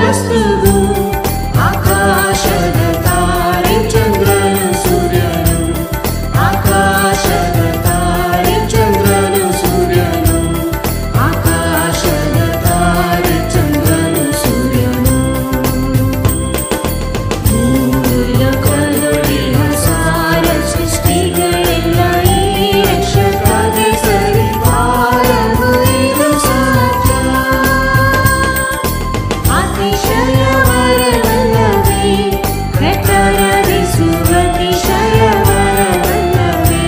ವಸ್ತುವು ಆಕಾಶದ ತಾರೆ ಚಂದ್ರನು ಸೂರ್ಯನು ಆಕಾಶದ ತಾರೆ ಚಂದ್ರನು ಸೂರ್ಯನು ಆಕಾಶದ ತಾರೆ ಚಂದ್ರನು ಸೂರ್ಯನು ಮೂಲಕದೊಳಿಯ ಸಾರ ಸೃಷ್ಟಿಗಳೆಲ್ಲ ಈ ರಕ್ಷಕಗೆ ಸರಿಪಾಲವು ಇದು ಸಾಧ್ಯ ಅತಿಶಯ ವರವಲ್ಲವೇ ಪ್ರಕರಣಿಸುವ ಅತಿಶಯ ವರವಲ್ಲವೇ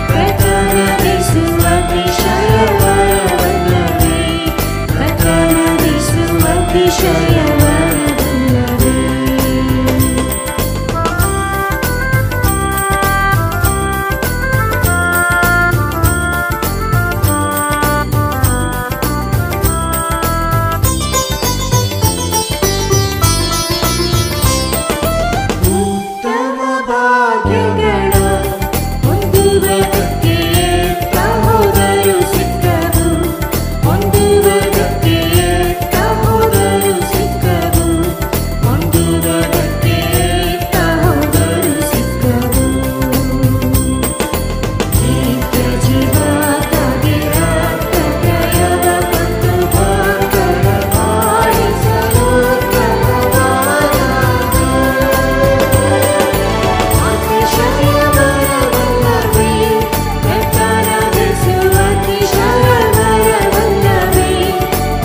ಪ್ರಕರಣಿಸುವ ಅತಿಶಯ ವರವಲ್ಲವೇ ಪ್ರಕರಣಿಸುವ ಅತಿಶಯ ವರವಲ್ಲವೇ ಉತ್ತಮ ಭಾಗ್ಯಗಳ ಹೊಂದುವುದಕ್ಕೆ ಹೋದರು ಸಿಕ್ಕವು ಹೊಂದುವುದಕ್ಕೆ ಹೋದರು ಸಿಕ್ಕವು ಹೊಂದುವುದಕ್ಕೆ ಹೋದರು ಸಿಕ್ಕವು ನಿತ್ಯ ಜೀವಕ್ಕಾಗಿ ರಕ್ತಪ್ರಯೋಗ ಪಟ್ಟು ಭಾಗ್ಯಗಳ ಪಾಲಿಸಲು ಅತಿಶಯ ವರವಲ್ಲವೇ ಪ್ರಕರಣಿಸುವ ಅತಿಶಯ ವರವಲ್ಲವೇ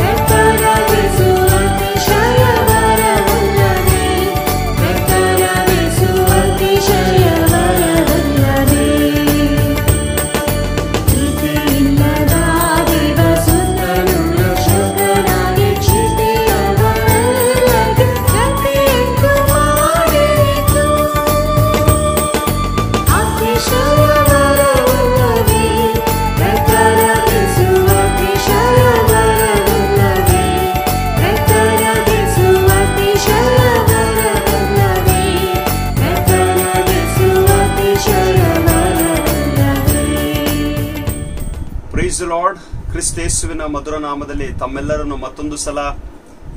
ಪ್ರಕರಣಿಸುವ ಅತಿಶಯ ವರವಲ್ಲವೇ ಪ್ರಕರಣಿಸುವ ಅತಿಶಯ ವರವಲ್ಲವೇ ಪ್ರೀತಿಯಿಲ್ಲದ ದೇವಸುತನು ರಕ್ಷಕನಾಗಿ ಕ್ಷಿತಿಯವರೆಲ್ಲರಿಗೆ ಗತಿಯನ್ನು ಮಾಡಿತು ಅತಿಶಯ ವರವಲ್ಲವೇ ಪ್ರಕರಣಿಸುವ ಅತಿಶಯ ವರವಲ್ಲವೇ ಪ್ರಕರಣಿಸುವ ಅತಿಶಯ ವರವಲ್ಲವೇ ಪ್ರಕರಣಿಸುವ ಅತಿಶಯ ವರವಲ್ಲವೇ. Praise the Lord. ಕ್ರಿಸ್ತೇಸುವಿನ ಮಧುರ ನಾಮದಲ್ಲಿ ತಮ್ಮೆಲ್ಲರನ್ನು ಮತ್ತೊಂದು ಸಲ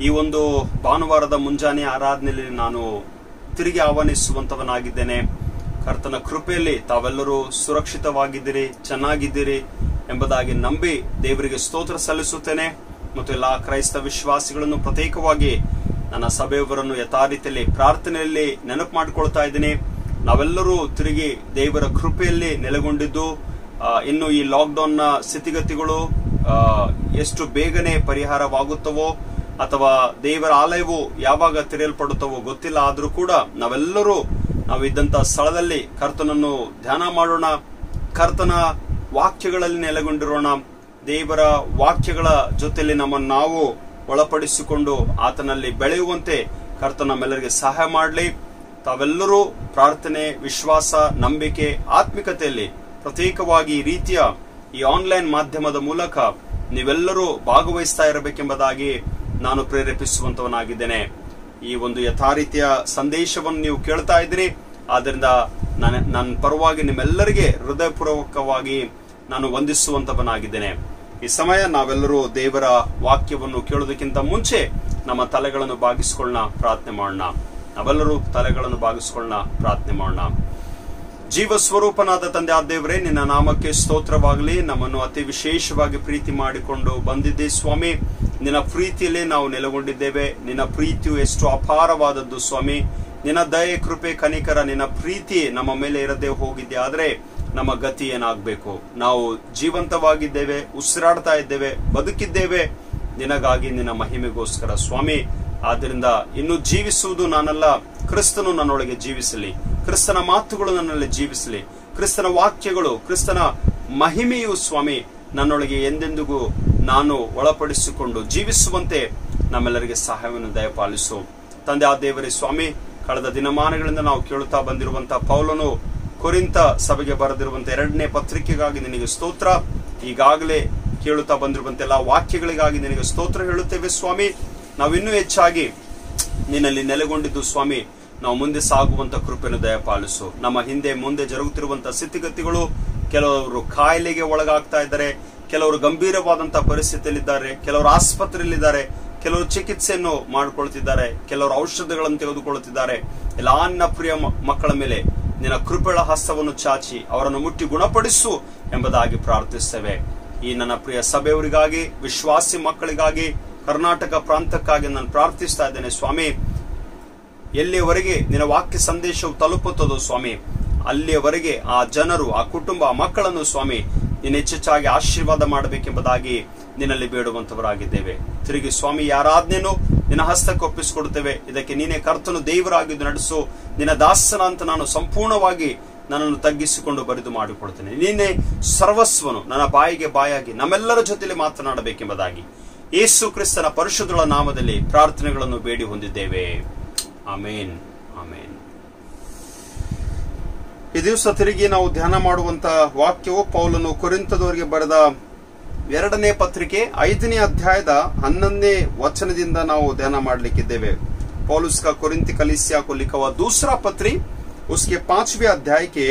ಈ ಒಂದು ಭಾನುವಾರದ ಮುಂಜಾನೆ ಆರಾಧನೆಯಲ್ಲಿ ನಾನು ತಿರುಗಿ ಆಹ್ವಾನಿಸುವಂತವನಾಗಿದ್ದೇನೆ. ಕರ್ತನ ಕೃಪೆಯಲ್ಲಿ ತಾವೆಲ್ಲರೂ ಸುರಕ್ಷಿತವಾಗಿದ್ದೀರಿ, ಚೆನ್ನಾಗಿದ್ದೀರಿ ಎಂಬುದಾಗಿ ನಂಬಿ ದೇವರಿಗೆ ಸ್ತೋತ್ರ ಸಲ್ಲಿಸುತ್ತೇನೆ. ಮತ್ತು ಎಲ್ಲಾ ಕ್ರೈಸ್ತ ವಿಶ್ವಾಸಿಗಳನ್ನು ಪ್ರತ್ಯೇಕವಾಗಿ ನನ್ನ ಸಭೆಯವರನ್ನು ಯಥಾರೀತಿಯಲ್ಲಿ ಪ್ರಾರ್ಥನೆಯಲ್ಲಿ ನೆನಪು ಮಾಡಿಕೊಳ್ತಾ ಇದ್ದೀನಿ. ನಾವೆಲ್ಲರೂ ತಿರುಗಿ ದೇವರ ಕೃಪೆಯಲ್ಲಿ ನೆಲೆಗೊಂಡಿದ್ದು ಇನ್ನು ಈ ಲಾಕ್ಡೌನ್ ನ ಸ್ಥಿತಿಗತಿಗಳು ಎಷ್ಟು ಬೇಗನೆ ಪರಿಹಾರವಾಗುತ್ತವೋ ಅಥವಾ ದೇವರ ಆಲಯವು ಯಾವಾಗ ತೆರೆಯಲ್ಪಡುತ್ತವೋ ಗೊತ್ತಿಲ್ಲ. ಆದ್ರೂ ಕೂಡ ನಾವೆಲ್ಲರೂ ನಾವು ಇದ್ದಂತ ಸ್ಥಳದಲ್ಲಿ ಕರ್ತನನ್ನು ಧ್ಯಾನ ಮಾಡೋಣ, ಕರ್ತನ ವಾಕ್ಯಗಳಲ್ಲಿ ನೆಲೆಗೊಂಡಿರೋಣ. ದೇವರ ವಾಕ್ಯಗಳ ಜೊತೆಯಲ್ಲಿ ನಮ್ಮನ್ನು ನಾವು ಒಳಪಡಿಸಿಕೊಂಡು ಆತನಲ್ಲಿ ಬೆಳೆಯುವಂತೆ ಕರ್ತನ ನಮ್ಮೆಲ್ಲರಿಗೆ ಸಹಾಯ ಮಾಡಲಿ. ತಾವೆಲ್ಲರೂ ಪ್ರಾರ್ಥನೆ, ವಿಶ್ವಾಸ, ನಂಬಿಕೆ, ಆತ್ಮಿಕತೆಯಲ್ಲಿ ಪ್ರತ್ಯೇಕವಾಗಿ ಈ ರೀತಿಯ ಈ ಆನ್ಲೈನ್ ಮಾಧ್ಯಮದ ಮೂಲಕ ನೀವೆಲ್ಲರೂ ಭಾಗವಹಿಸ್ತಾ ಇರಬೇಕೆಂಬುದಾಗಿ ನಾನು ಪ್ರೇರೇಪಿಸುವಂತವನಾಗಿದ್ದೇನೆ. ಈ ಒಂದು ಯಥಾರೀತಿಯ ಸಂದೇಶವನ್ನು ನೀವು ಕೇಳ್ತಾ ಇದ್ದೀರಿ. ಆದ್ದರಿಂದ ನನ್ನ ಪರವಾಗಿ ನಿಮ್ಮೆಲ್ಲರಿಗೆ ಹೃದಯಪೂರ್ವಕವಾಗಿ ನಾನು ವಂದಿಸುವಂತವನಾಗಿದ್ದೇನೆ. ಈ ಸಮಯ ನಾವೆಲ್ಲರೂ ದೇವರ ವಾಕ್ಯವನ್ನು ಕೇಳೋದಕ್ಕಿಂತ ಮುಂಚೆ ನಮ್ಮ ತಲೆಗಳನ್ನು ಬಾಗಿಸಿಕೊಳ್ಳೋಣ, ಪ್ರಾರ್ಥನೆ ಮಾಡೋಣ. ನಾವೆಲ್ಲರೂ ತಲೆಗಳನ್ನು ಬಾಗಿಸಿಕೊಳ್ಳೋಣ, ಪ್ರಾರ್ಥನೆ ಮಾಡೋಣ. ಜೀವ ಸ್ವರೂಪನಾದ ತಂದೆ ಆ ದೇವರೇ, ನಿನ್ನ ನಾಮಕ್ಕೆ ಸ್ತೋತ್ರವಾಗಲಿ. ನಮ್ಮನ್ನು ಅತಿ ವಿಶೇಷವಾಗಿ ಪ್ರೀತಿ ಮಾಡಿಕೊಂಡು ಬಂದಿದ್ದೆ ಸ್ವಾಮಿ. ನಿನ್ನ ಪ್ರೀತಿಯಲ್ಲೇ ನಾವು ನೆಲೆಗೊಂಡಿದ್ದೇವೆ. ನಿನ್ನ ಪ್ರೀತಿಯು ಎಷ್ಟು ಅಪಾರವಾದದ್ದು ಸ್ವಾಮಿ. ನಿನ್ನ ದಯೆ, ಕೃಪೆ, ಕನಿಕರ, ನಿನ್ನ ಪ್ರೀತಿ ನಮ್ಮ ಮೇಲೆ ಇರದೆ ಹೋಗಿದ್ದೆ ಆದ್ರೆ ನಮ್ಮ ಗತಿ ಏನಾಗಬೇಕು? ನಾವು ಜೀವಂತವಾಗಿದ್ದೇವೆ, ಉಸಿರಾಡ್ತಾ ಇದ್ದೇವೆ, ಬದುಕಿದ್ದೇವೆ ನಿನಗಾಗಿ, ನಿನ್ನ ಮಹಿಮೆಗೋಸ್ಕರ ಸ್ವಾಮಿ. ಆದ್ದರಿಂದ ಇನ್ನು ಜೀವಿಸುವುದು ನಾನಲ್ಲ, ಕ್ರಿಸ್ತನು ನನ್ನೊಳಗೆ ಜೀವಿಸಲಿ, ಕ್ರಿಸ್ತನ ಮಾತುಗಳು ನನ್ನಲ್ಲಿ ಜೀವಿಸಲಿ, ಕ್ರಿಸ್ತನ ವಾಕ್ಯಗಳು, ಕ್ರಿಸ್ತನ ಮಹಿಮೆಯು ಸ್ವಾಮಿ ನನ್ನೊಳಗೆ ಎಂದೆಂದಿಗೂ ನಾನು ಒಳಪಡಿಸಿಕೊಂಡು ಜೀವಿಸುವಂತೆ ನಮ್ಮೆಲ್ಲರಿಗೆ ಸಹಾಯವನ್ನು ದಯಪಾಲಿಸು ತಂದೆ ಆ ದೇವರೇ ಸ್ವಾಮಿ. ಕಳೆದ ದಿನಮಾನಗಳಿಂದ ನಾವು ಕೇಳುತ್ತಾ ಬಂದಿರುವಂತಹ ಪೌಲನು ಕೊರಿಂಥ ಸಭೆಗೆ ಬರೆದಿರುವಂತಹ 2ನೇ ಪತ್ರಿಕೆಗಾಗಿ ನಿನಗೆ ಸ್ತೋತ್ರ. ಈಗಾಗಲೇ ಕೇಳುತ್ತಾ ಬಂದಿರುವಂತಹ ಎಲ್ಲಾ ವಾಕ್ಯಗಳಿಗಾಗಿ ನಿನಗೆ ಸ್ತೋತ್ರ ಹೇಳುತ್ತೇವೆ ಸ್ವಾಮಿ. ನಾವಿನ್ನೂ ಹೆಚ್ಚಾಗಿ ನಿನ್ನಲ್ಲಿ ನೆಲೆಗೊಂಡಿದ್ದು ಸ್ವಾಮಿ, ನಾವು ಮುಂದೆ ಸಾಗುವಂತ ಕೃಪೆಯನ್ನು ದಯಪಾಲಿಸು. ನಮ್ಮ ಹಿಂದೆ ಮುಂದೆ ಜರುಗುತ್ತಿರುವಂತಹ ಸ್ಥಿತಿಗತಿಗಳು, ಕೆಲವರು ಕಾಯಿಲೆಗೆ ಒಳಗಾಗ್ತಾ ಇದ್ದಾರೆ, ಕೆಲವರು ಗಂಭೀರವಾದಂತಹ ಪರಿಸ್ಥಿತಿಯಲ್ಲಿದ್ದಾರೆ, ಕೆಲವರು ಆಸ್ಪತ್ರೆಯಲ್ಲಿದ್ದಾರೆ, ಕೆಲವರು ಚಿಕಿತ್ಸೆಯನ್ನು ಮಾಡಿಕೊಳ್ತಿದ್ದಾರೆ, ಕೆಲವರು ಔಷಧಗಳನ್ನು ತೆಗೆದುಕೊಳ್ಳುತ್ತಿದ್ದಾರೆ. ಎಲ್ಲಾ ನನ್ನ ಪ್ರಿಯ ಮಕ್ಕಳ ಮೇಲೆ ನಿನ್ನ ಕೃಪೆಗಳ ಹಸ್ತವನ್ನು ಚಾಚಿ ಅವರನ್ನು ಮುಟ್ಟಿ ಗುಣಪಡಿಸು ಎಂಬುದಾಗಿ ಪ್ರಾರ್ಥಿಸ್ತೇವೆ. ಈ ನನ್ನ ಪ್ರಿಯ ಸಭೆಯವರಿಗಾಗಿ, ವಿಶ್ವಾಸಿ ಮಕ್ಕಳಿಗಾಗಿ, ಕರ್ನಾಟಕ ಪ್ರಾಂತಕ್ಕಾಗಿ ನಾನು ಪ್ರಾರ್ಥಿಸ್ತಾ ಇದ್ದೇನೆ ಸ್ವಾಮಿ. ಎಲ್ಲಿಯವರೆಗೆ ನಿನ್ನ ವಾಕ್ಯ ಸಂದೇಶವು ತಲುಪುತ್ತದೋ ಸ್ವಾಮಿ, ಅಲ್ಲಿಯವರೆಗೆ ಆ ಜನರು, ಆ ಕುಟುಂಬ, ಆ ಮಕ್ಕಳನ್ನು ಸ್ವಾಮಿ ನೀನು ಹೆಚ್ಚೆಚ್ಚಾಗಿ ಆಶೀರ್ವಾದ ಮಾಡಬೇಕೆಂಬುದಾಗಿ ನಿನ್ನಲ್ಲಿ ಬೇಡುವಂತವರಾಗಿದ್ದೇವೆ. ತಿರುಗಿ ಸ್ವಾಮಿ ಯಾರಾಜ್ಞೆಯನ್ನು ನಿನ್ನ ಹಸ್ತಕ್ಕೆ ಒಪ್ಪಿಸಿಕೊಡುತ್ತೇವೆ. ಇದಕ್ಕೆ ನೀನೇ ಕರ್ತನು ದೇವರಾಗಿದ್ದು ನಡೆಸು. ನಿನ್ನ ದಾಸನ ಅಂತ ನಾನು ಸಂಪೂರ್ಣವಾಗಿ ನನ್ನನ್ನು ತಗ್ಗಿಸಿಕೊಂಡು ಬರೆದು ಮಾಡಿಕೊಡ್ತೇನೆ. ನೀನೇ ಸರ್ವಸ್ವನು, ನನ್ನ ಬಾಯಿಗೆ ಬಾಯಾಗಿ ನಮ್ಮೆಲ್ಲರ ಜೊತೆಲಿ ಮಾತನಾಡಬೇಕೆಂಬುದಾಗಿ ಯೇಸು ಕ್ರಿಸ್ತನ ಪರಿಶುದ್ಧಳ ನಾಮದಲ್ಲಿ ಪ್ರಾರ್ಥನೆಗಳನ್ನು ಬೇಡಿ ಹೊಂದಿದ್ದೇವೆ. ಆಮೇನ್, ಆಮೇನ್. ಈ ದಿವಸ ತಿರುಗಿ ನಾವು ಧ್ಯಾನ ಮಾಡುವಂತ ವಾಕ್ಯವು ಪೌಲನು ಕೊರಿಂಥದವರಿಗೆ ಬರೆದ 2ನೇ ಪತ್ರಿಕೆ 5ನೇ ಅಧ್ಯಾಯದ 11ನೇ ವಚನದಿಂದ ನಾವು ಧ್ಯಾನ ಮಾಡಲಿಕ್ಕಿದ್ದೇವೆ. पौलुस का कोरिन्थी कलीसिया को लिखा हुआ दूसरा पत्री, उसके 5वें अध्याय के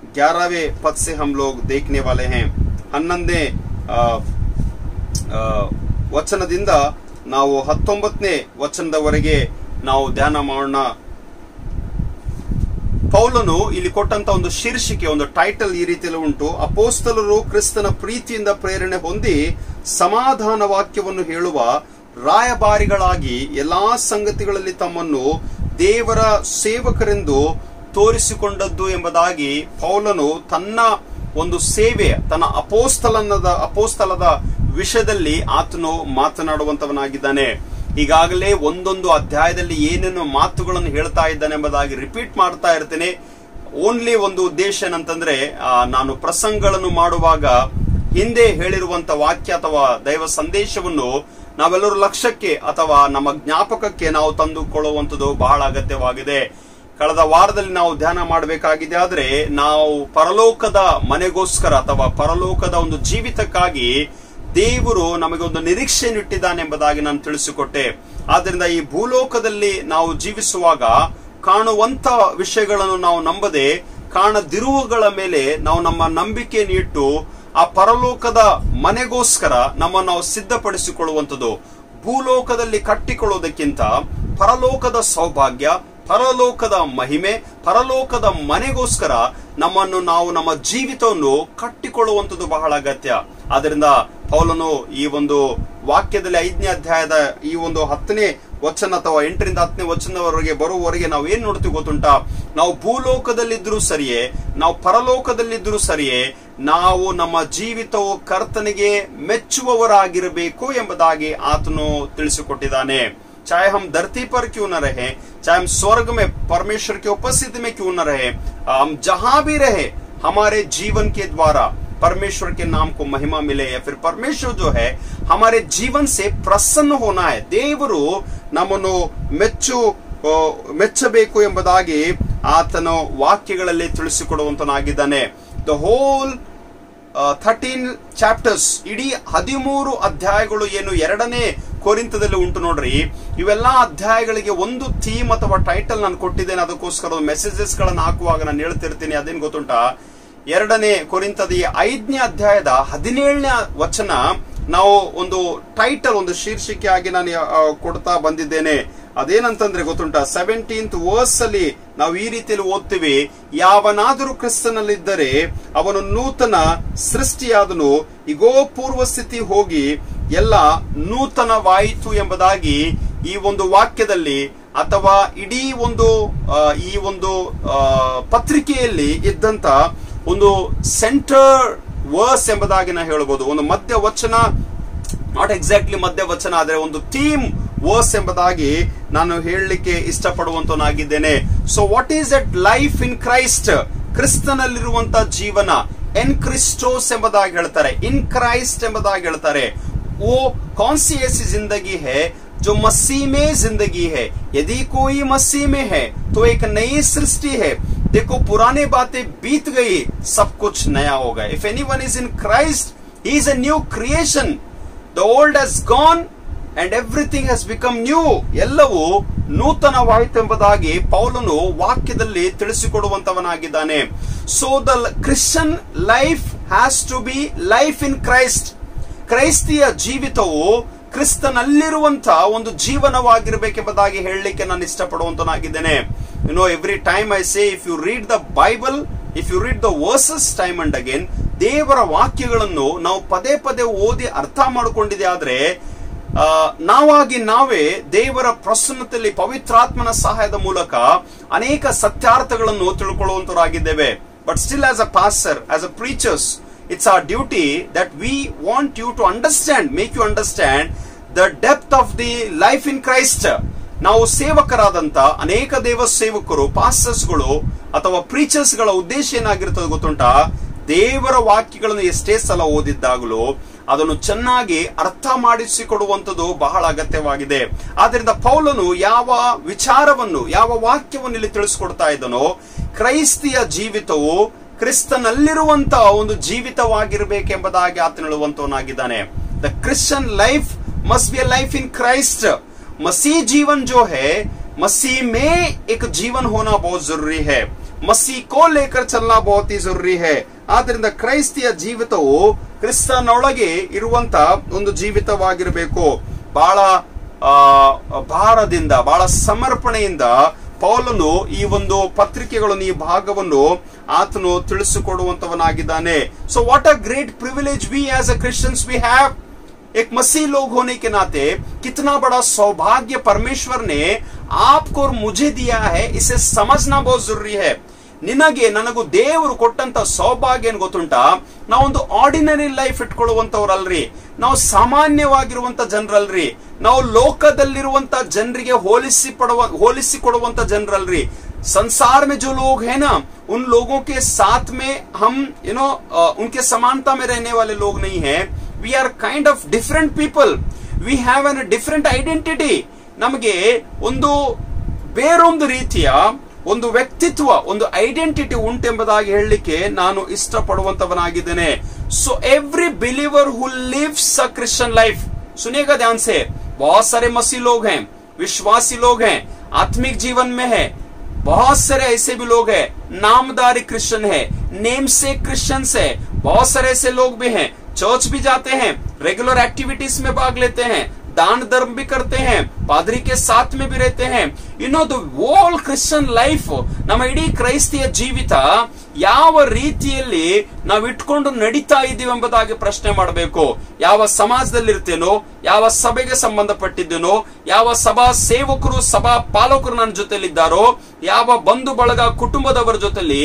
11वें पद से हम लोग देखने वाले हैं. 11ನೇ ವಚನದಿಂದ ನಾವು 19ನೇ ವಚನದವರೆಗೆ ನಾವು ಧ್ಯಾನ ಮಾಡೋಣ. ಪೌಲನು ಇಲ್ಲಿ ಕೊಟ್ಟಂತ ಒಂದು ಶೀರ್ಷಿಕೆ, ಒಂದು ಟೈಟಲ್ ಈ ರೀತಿಯಲ್ಲಿ ಉಂಟು: ಅಪೋಸ್ತಲರು ಕ್ರಿಸ್ತನ ಪ್ರೀತಿಯಿಂದ ಪ್ರೇರಣೆ ಹೊಂದಿ ಸಮಾಧಾನ ವಾಕ್ಯವನ್ನು ಹೇಳುವ ರಾಯಭಾರಿಗಳಾಗಿ ಎಲ್ಲಾ ಸಂಗತಿಗಳಲ್ಲಿ ತಮ್ಮನ್ನು ದೇವರ ಸೇವಕರೆಂದು ತೋರಿಸಿಕೊಂಡದ್ದು ಎಂಬುದಾಗಿ ಪೌಲನು ತನ್ನ ಒಂದು ಸೇವೆ, ತನ್ನ ಅಪೋಸ್ತಲದ ವಿಷಯದಲ್ಲಿ ಆತನು ಮಾತನಾಡುವಂತವನಾಗಿದ್ದಾನೆ. ಈಗಾಗಲೇ ಒಂದೊಂದು ಅಧ್ಯಾಯದಲ್ಲಿ ಏನೇನು ಮಾತುಗಳನ್ನು ಹೇಳ್ತಾ ಇದ್ದಾನೆ ಎಂಬುದಾಗಿ ರಿಪೀಟ್ ಮಾಡ್ತಾ ಇರ್ತೇನೆ. ಓನ್ಲಿ ಒಂದು ಉದ್ದೇಶ ಏನಂತಂದ್ರೆ, ನಾನು ಪ್ರಸಂಗಗಳನ್ನು ಮಾಡುವಾಗ ಹಿಂದೆ ಹೇಳಿರುವಂತ ವಾಕ್ಯ ಅಥವಾ ದೈವ ಸಂದೇಶವನ್ನು ನಾವೆಲ್ಲರೂ ಲಕ್ಷ್ಯಕ್ಕೆ ಅಥವಾ ನಮ್ಮ ಜ್ಞಾಪಕಕ್ಕೆ ನಾವು ತಂದುಕೊಳ್ಳುವಂಥದ್ದು ಬಹಳ ಅಗತ್ಯವಾಗಿದೆ. ಕಳೆದ ವಾರದಲ್ಲಿ ನಾವು ಧ್ಯಾನ ಮಾಡಬೇಕಾಗಿದೆ. ಆದ್ರೆ ನಾವು ಪರಲೋಕದ ಮನೆಗೋಸ್ಕರ ಅಥವಾ ಪರಲೋಕದ ಒಂದು ಜೀವಿತಕ್ಕಾಗಿ ದೇವರು ನಮಗೆ ಒಂದು ನಿರೀಕ್ಷೆಯನ್ನು ಇಟ್ಟಿದ್ದಾನೆ ಎಂಬುದಾಗಿ ನಾನು ತಿಳಿಸಿಕೊಟ್ಟೆ. ಆದ್ರಿಂದ ಈ ಭೂಲೋಕದಲ್ಲಿ ನಾವು ಜೀವಿಸುವಾಗ ಕಾಣುವಂತ ವಿಷಯಗಳನ್ನು ನಾವು ನಂಬದೆ ಕಾಣದಿರುವಗಳ ಮೇಲೆ ನಾವು ನಮ್ಮ ನಂಬಿಕೆಯನ್ನು ಇಟ್ಟು ಆ ಪರಲೋಕದ ಮನೆಗೋಸ್ಕರ ನಮ್ಮನ್ನು ನಾವು ಸಿದ್ಧಪಡಿಸಿಕೊಳ್ಳುವಂಥದ್ದು. ಭೂಲೋಕದಲ್ಲಿ ಕಟ್ಟಿಕೊಳ್ಳುವುದಕ್ಕಿಂತ ಪರಲೋಕದ ಸೌಭಾಗ್ಯ, ಪರಲೋಕದ ಮಹಿಮೆ, ಪರಲೋಕದ ಮನೆಗೋಸ್ಕರ ನಮ್ಮನ್ನು ನಾವು ನಮ್ಮ ಜೀವಿತವನ್ನು ಕಟ್ಟಿಕೊಳ್ಳುವಂಥದ್ದು ಬಹಳ ಅಗತ್ಯ. ಆದ್ರಿಂದ ಪೌಲನು ಈ ಒಂದು ವಾಕ್ಯದಲ್ಲಿ 5ನೇ ಅಧ್ಯಾಯದ ಈ ಒಂದು 10ನೇ ವಚನ ಅಥವಾ 8ರಿಂದ 10ನೇ ವಚನದವರೆಗೆ ಬರುವವರೆಗೆ ನಾವು ಏನ್ ನೋಡ್ತೀವಿ ಗೊತ್ತುಂಟಾ? ನಾವು ಭೂಲೋಕದಲ್ಲಿದ್ರೂ ಸರಿಯೇ, ನಾವು ಪರಲೋಕದಲ್ಲಿದ್ರೂ ಸರಿಯೇ, ನಾವು ನಮ್ಮ ಜೀವಿತವು ಕರ್ತನಿಗೆ ಮೆಚ್ಚುವವರಾಗಿರಬೇಕು ಎಂಬುದಾಗಿ ಆತನು ತಿಳಿಸಿಕೊಟ್ಟಿದ್ದಾನೆ. चाहे हम धरती पर क्यों न रहे, चाहे हम स्वर्ग में परमेश्वर की उपस्थिति में क्यों न रहे, हम जहां भी रहे, हमारे जीवन के द्वारा परमेश्वर के नाम को महिमा मिले, या फिर परमेश्वर जो है हमारे जीवन से प्रसन्न होना है. ದೇವರು ನಮ್ಮನ್ನು ಮೆಚ್ಚಬೇಕು ಎಂಬುದಾಗಿ ಆತನು ವಾಕ್ಯಗಳಲ್ಲಿ ತಿಳಿಸಿಕೊಡುವಂತನಾಗಿದ್ದಾನೆ. ದ ಹೋಲ್ 13 ಚಾಪ್ಟರ್ಸ್, ಇಡೀ 13 ಅಧ್ಯಾಯಗಳು ಏನು 2ನೇ ಕೊರಿಂಥದಲ್ಲಿ ಉಂಟು ನೋಡ್ರಿ. ಇವೆಲ್ಲಾ ಅಧ್ಯಾಯಗಳಿಗೆ ಒಂದು ಥೀಮ್ ಅಥವಾ ಟೈಟಲ್ ನಾನು ಕೊಟ್ಟಿದ್ದೇನೆ. ಅದಕ್ಕೋಸ್ಕರ ಮೆಸೇಜಸ್ ಗಳನ್ನ ಹಾಕುವಾಗ ನಾನು ಹೇಳ್ತಿರ್ತೀನಿ. ಅದೇನು ಗೊತ್ತುಂಟಾ? 2ನೇ ಕೊರಿಂಥದ 5ನೇ ಅಧ್ಯಾಯದ 17ನೇ ವಚನ ನಾವು ಒಂದು ಟೈಟಲ್, ಒಂದು ಶೀರ್ಷಿಕೆ ಆಗಿ ನಾನು ಕೊಡ್ತಾ ಬಂದಿದ್ದೇನೆ. ಅದೇನಂತಂದ್ರೆ ಗೊತ್ತುಂಟಾ? 17th ವರ್ಸ್ ಅಲ್ಲಿ ನಾವು ಈ ರೀತಿಯಲ್ಲಿ ಓದ್ತೀವಿ: ಯಾವನಾದರೂ ಕ್ರಿಸ್ತನಲ್ಲಿದ್ದರೆ ಅವನು ನೂತನ ಸೃಷ್ಟಿಯಾದನು, ಈಗೋ ಪೂರ್ವ ಸ್ಥಿತಿ ಹೋಗಿ ಎಲ್ಲ ನೂತನವಾಯಿತು ಎಂಬುದಾಗಿ ಈ ಒಂದು ವಾಕ್ಯದಲ್ಲಿ ಅಥವಾ ಇಡೀ ಒಂದು ಈ ಒಂದು ಪತ್ರಿಕೆಯಲ್ಲಿ ಇದ್ದಂತ ಒಂದು ಸೆಂಟರ್ ವರ್ಸ್ ಎಂಬುದಾಗಿ ನಾವು ಹೇಳಬಹುದು. ಒಂದು ಮಧ್ಯ ವಚನ, ನಾಟ್ ಎಕ್ಸಾಕ್ಟ್ಲಿ ಮಧ್ಯ ವಚನ, ಆದರೆ ಒಂದು ಥೀಮ್ ವರ್ಸ್ ಎಂಬುದಾಗಿ ನಾನು ಹೇಳಲಿಕ್ಕೆ ಇಷ್ಟಪಡುವಂತನಾಗಿದ್ದೇನೆ. So what is that life in Christ? ಕ್ರಿಸ್ತನಲ್ಲಿರುವಂತಹ ಜೀವನ ಎನ್ ಕ್ರಿಸ್ಟೋಸ್ ಎಂಬುದಾಗಿ ಹೇಳ್ತಾರೆ, ಇನ್ ಕ್ರೈಸ್ಟ್ ಎಂಬುದಾಗಿ ಹೇಳ್ತಾರೆ. वो कौन सी ऐसी जिंदगी है जो मसीह में जिंदगी है? यदि कोई मसीह में है तो एक नई सृष्टि है. देखो पुराने बातें बीत गई, सब कुछ नया हो गया. If anyone is in Christ, he is a new creation. The old has gone and everything has become new. ಎಲ್ಲವೂ ನೂತನವಾಯಿತು ಎಂಬುದಾಗಿ ಪೌಲನು ವಾಕ್ಯದಲ್ಲಿ ತಿಳಿಸಿಕೊಡುವಂತವನಾಗಿದ್ದಾನೆ. So the Christian life has to be life in Christ. ಕ್ರೈಸ್ತಿಯ ಜೀವಿತವು ಕ್ರಿಸ್ತನಲ್ಲಿರುವಂತ ಒಂದು ಜೀವನವಾಗಿರ್ಬೇಕೆಂಬುದಾಗಿ ಹೇಳಲಿಕ್ಕೆ ನಾನು ಇಷ್ಟಪಡುವಂತನಾಗಿದ್ದೇನೆ. Every time I say, if you read the Bible, if you read the verses time and again, ದೇವರ ವಾಕ್ಯಗಳನ್ನು ನಾವು ಪದೇ ಪದೇ ಓದಿ ಅರ್ಥ ಮಾಡಿಕೊಂಡಿದೆ ಆದ್ರೆ ನಾವಾಗಿ ನಾವೇ ದೇವರ ಪ್ರಸನ್ನತೆಯಲ್ಲಿ ಪವಿತ್ರಾತ್ಮನ ಸಹಾಯದ ಮೂಲಕ ಅನೇಕ ಸತ್ಯಾರ್ಥಗಳನ್ನು ತಿಳ್ಕೊಳ್ಳುವಂತರಾಗಿದ್ದೇವೆ. But still as a pastor, as a preachers, it's our duty that we want you to understand, make you understand the depth of the life in Christ. ನಾವು ಸೇವಕರಾದಂತ ಅನೇಕ ದೇವ ಸೇವಕರು, ಪಾಸ್ಟರ್ಸ್ಗಳು ಅಥವಾ ಪ್ರೀಚರ್ಸ್ ಗಳ ಉದ್ದೇಶ ಏನಾಗಿರ್ತದೆ ಗೊತ್ತುಂಟಾ? ದೇವರ ವಾಕ್ಯಗಳನ್ನು ಎಷ್ಟೇ ಸಲ ಓದಿದ್ದಾಗಲೂ ಅದನ್ನು ಚೆನ್ನಾಗಿ ಅರ್ಥ ಮಾಡಿಸಿಕೊಡುವಂಥದ್ದು ಬಹಳ ಅಗತ್ಯವಾಗಿದೆ. ಆದ್ರಿಂದ ಪೌಲನು ಯಾವ ವಿಚಾರವನ್ನು, ಯಾವ ವಾಕ್ಯವನ್ನು ಇಲ್ಲಿ ತಿಳಿಸ್ಕೊಡ್ತಾ ಇದ್ದನೋ, ಕ್ರೈಸ್ತಿಯ ಜೀವಿತವು ಕ್ರಿಸ್ತನಲ್ಲಿರುವಂತಹ ಒಂದು ಜೀವಿತವಾಗಿರಬೇಕೆಂಬುದಾಗಿ ಆತನು ಹೇಳುವಂತವನಾಗಿದ್ದಾನೆ. The Christian life must be a life in Christ. मसीह जीवन जो है, मसीह में एक जीवन होना बहुत जरूरी है. मसीह को लेकर चलना बहुत ही जरूरी है. ಆದ್ರಿಂದ ಕ್ರೈಸ್ತಿಯ ಜೀವಿತವು ಕ್ರಿಸ್ತನೊಳಗೆ ಇರುವಂತ ಒಂದು ಜೀವಿತವಾಗಿರಬೇಕು. ಬಹಳ ಭಾರದಿಂದ, ಬಹಳ ಸಮರ್ಪಣೆಯಿಂದ ಪೌಲನು ಈ ಒಂದು ಪತ್ರಿಕೆಗಳನ್ನು, ಈ ಭಾಗವನ್ನು ಆತನು ತಿಳಿಸಿಕೊಡುವಂತವನಾಗಿದ್ದಾನೆ. So what a great privilege we as a Christians we have. एक मसीह लोग होने के नाते कितना बड़ा सौभाग्य परमेश्वर ने आपको और मुझे दिया है, इसे समझना बहुत जरूरी है. ನಿನಗೆ ನನಗೂ ದೇವರು ಕೊಟ್ಟಂತ ಸೌಭಾಗ್ಯ ಏನ್ ಗೊತ್ತುಂಟಾ? ನಾವೊಂದು ಆರ್ಡಿನರಿ ಲೈಫ್ ಇಟ್ಕೊಳ್ಳುವಂತವ್ರಲ್ರಿ, ನಾವು ಸಾಮಾನ್ಯವಾಗಿರುವಂತ ಜನರಲ್ರಿ, ನಾವು ಲೋಕದಲ್ಲಿರುವಂತ ಜನರಿಗೆ ಹೋಲಿಸಿಕೊಡುವಂತ ಜನರಲ್ರಿ. संसार में जो लोग हैं ना, उन लोगों के साथ में हम उनके समानता में रहने वाले लोग नहीं हैं. We are kind of different people. We have a different identity. ನಮಗೆ ಒಂದು ಬೇರೊಂದು ರೀತಿಯ ಒಂದು ವ್ಯಕ್ತಿತ್ವ, ಒಂದು ಐಡೆಂಟಿಟಿ ಉಂಟೆಂಬುದಾಗಿ ಹೇಳಲಿಕ್ಕೆ ನಾನು ಇಷ್ಟಪಡುವಂತವನಾಗಿದ್ದೇನೆ. So every believer who lives a Christian life, सुनिएगा ध्यान से, बहुत सारे मसीह लोग हैं, विश्वासी लोग हैं, आत्मिक जीवन में है. बहुत सारे ऐसे भी लोग हैं, नामधारी क्रिश्चियन है, नेम से क्रिश्चियंस है. बहुत सारे ऐसे लोग भी हैं, चर्च भी जाते हैं, रेगुलर एक्टिविटीज में भाग लेते हैं, दान धर्म भी करते हैं, पादरी के साथ में भी रहते हैं. द ಹೋಲ್ ಕ್ರಿಶ್ಚಿಯನ್ ಲೈಫ್, ನಮ್ಮ ಇಡೀ ಕ್ರೈಸ್ತಿಯ ಜೀವಿತ ಯಾವ ರೀತಿಯಲ್ಲಿ ನಾವು ಇಟ್ಕೊಂಡು ನಡೀತಾ ಇದ್ದೀವಿ ಎಂಬುದಾಗಿ ಪ್ರಶ್ನೆ ಮಾಡಬೇಕು. ಯಾವ ಸಮಾಜದಲ್ಲಿರ್ತೇನೋ, ಯಾವ ಸಭೆಗೆ ಸಂಬಂಧಪಟ್ಟಿದ್ದೇನೋ, ಯಾವ ಸಭಾ ಸೇವಕರು, ಸಭಾ ಪಾಲಕರು ನನ್ನ ಜೊತೆಲಿದ್ದಾರೋ, ಯಾವ ಬಂಧು ಬಳಗ ಕುಟುಂಬದವರ ಜೊತೆಲಿ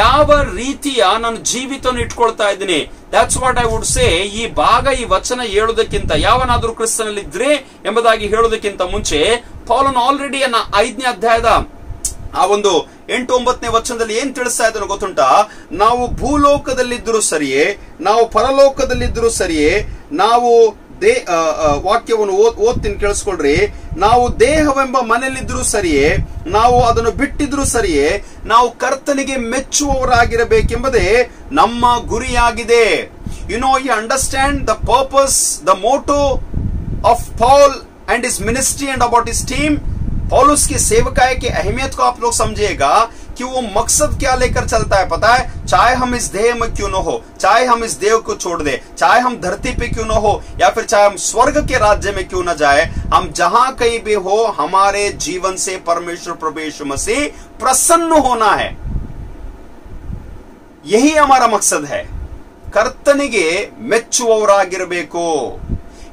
ಯಾವ ರೀತಿಯ ನಾನು ಜೀವಿತವನ್ನು ಇಟ್ಕೊಳ್ತಾ ಇದ್ದೀನಿ. That's what I would say. ಈ ಭಾಗ, ಈ ವಚನ ಹೇಳುವುದಕ್ಕಿಂತ, ಯಾವನಾದ್ರೂ ಕ್ರಿಸ್ತನಲ್ಲಿ ಇದ್ರೆ ಎಂಬುದಾಗಿ ಹೇಳುವುದಕ್ಕಿಂತ ಮುಂಚೆ ಪೌಲನು ಆಲ್ರೆಡಿ 5ನೇ ಅಧ್ಯಾಯದ ಆ ಒಂದು 8-9ನೇ ವಚನದಲ್ಲಿ ಏನ್ ತಿಳಿಸ್ತಾ ಇದ್ದಾನೋ ಗೊತ್ತುಂಟಾ? ನಾವು ಭೂಲೋಕದಲ್ಲಿದ್ದರೂ ಸರಿಯೇ, ನಾವು ಪರಲೋಕದಲ್ಲಿದ್ದರೂ ಸರಿಯೇ, ನಾವು ವಾಕ್ಯವನ್ನು ಓದ್ತೀನಿ ಕೇಳಿಸ್ಕೊಳ್ರಿ. ನಾವು ದೇಹವೆಂಬ ಮನೆಯಲ್ಲಿದ್ರೂ ಸರಿಯೇ, ನಾವು ಅದನ್ನು ಬಿಟ್ಟಿದ್ರೂ ಸರಿಯೇ, ನಾವು ಕರ್ತನಿಗೆ ಮೆಚ್ಚುವವರಾಗಿರಬೇಕೆಂಬುದೇ ನಮ್ಮ ಗುರಿಯಾಗಿದೆ. You understand the purpose, the motto of Paul and his ministry and about his team. पौलुस की सेवकाई की अहमियत को आप लोग समझिएगा कि वो मकसद क्या लेकर चलता है. पता है, चाहे हम इस देह में क्यों न हो, चाहे हम इस देह को छोड़ दे, चाहे हम धरती पे क्यों न हो, या फिर चाहे हम स्वर्ग के राज्य में क्यों न जाए, हम जहां कहीं भी हो, हमारे जीवन से परमेश्वर प्रभु यीशु मसीह प्रसन्न होना है. यही हमारा मकसद है. ಕರ್ತನಿಗೆ ಮೆಚ್ಚುವವರಾಗಿರಬೇಕು.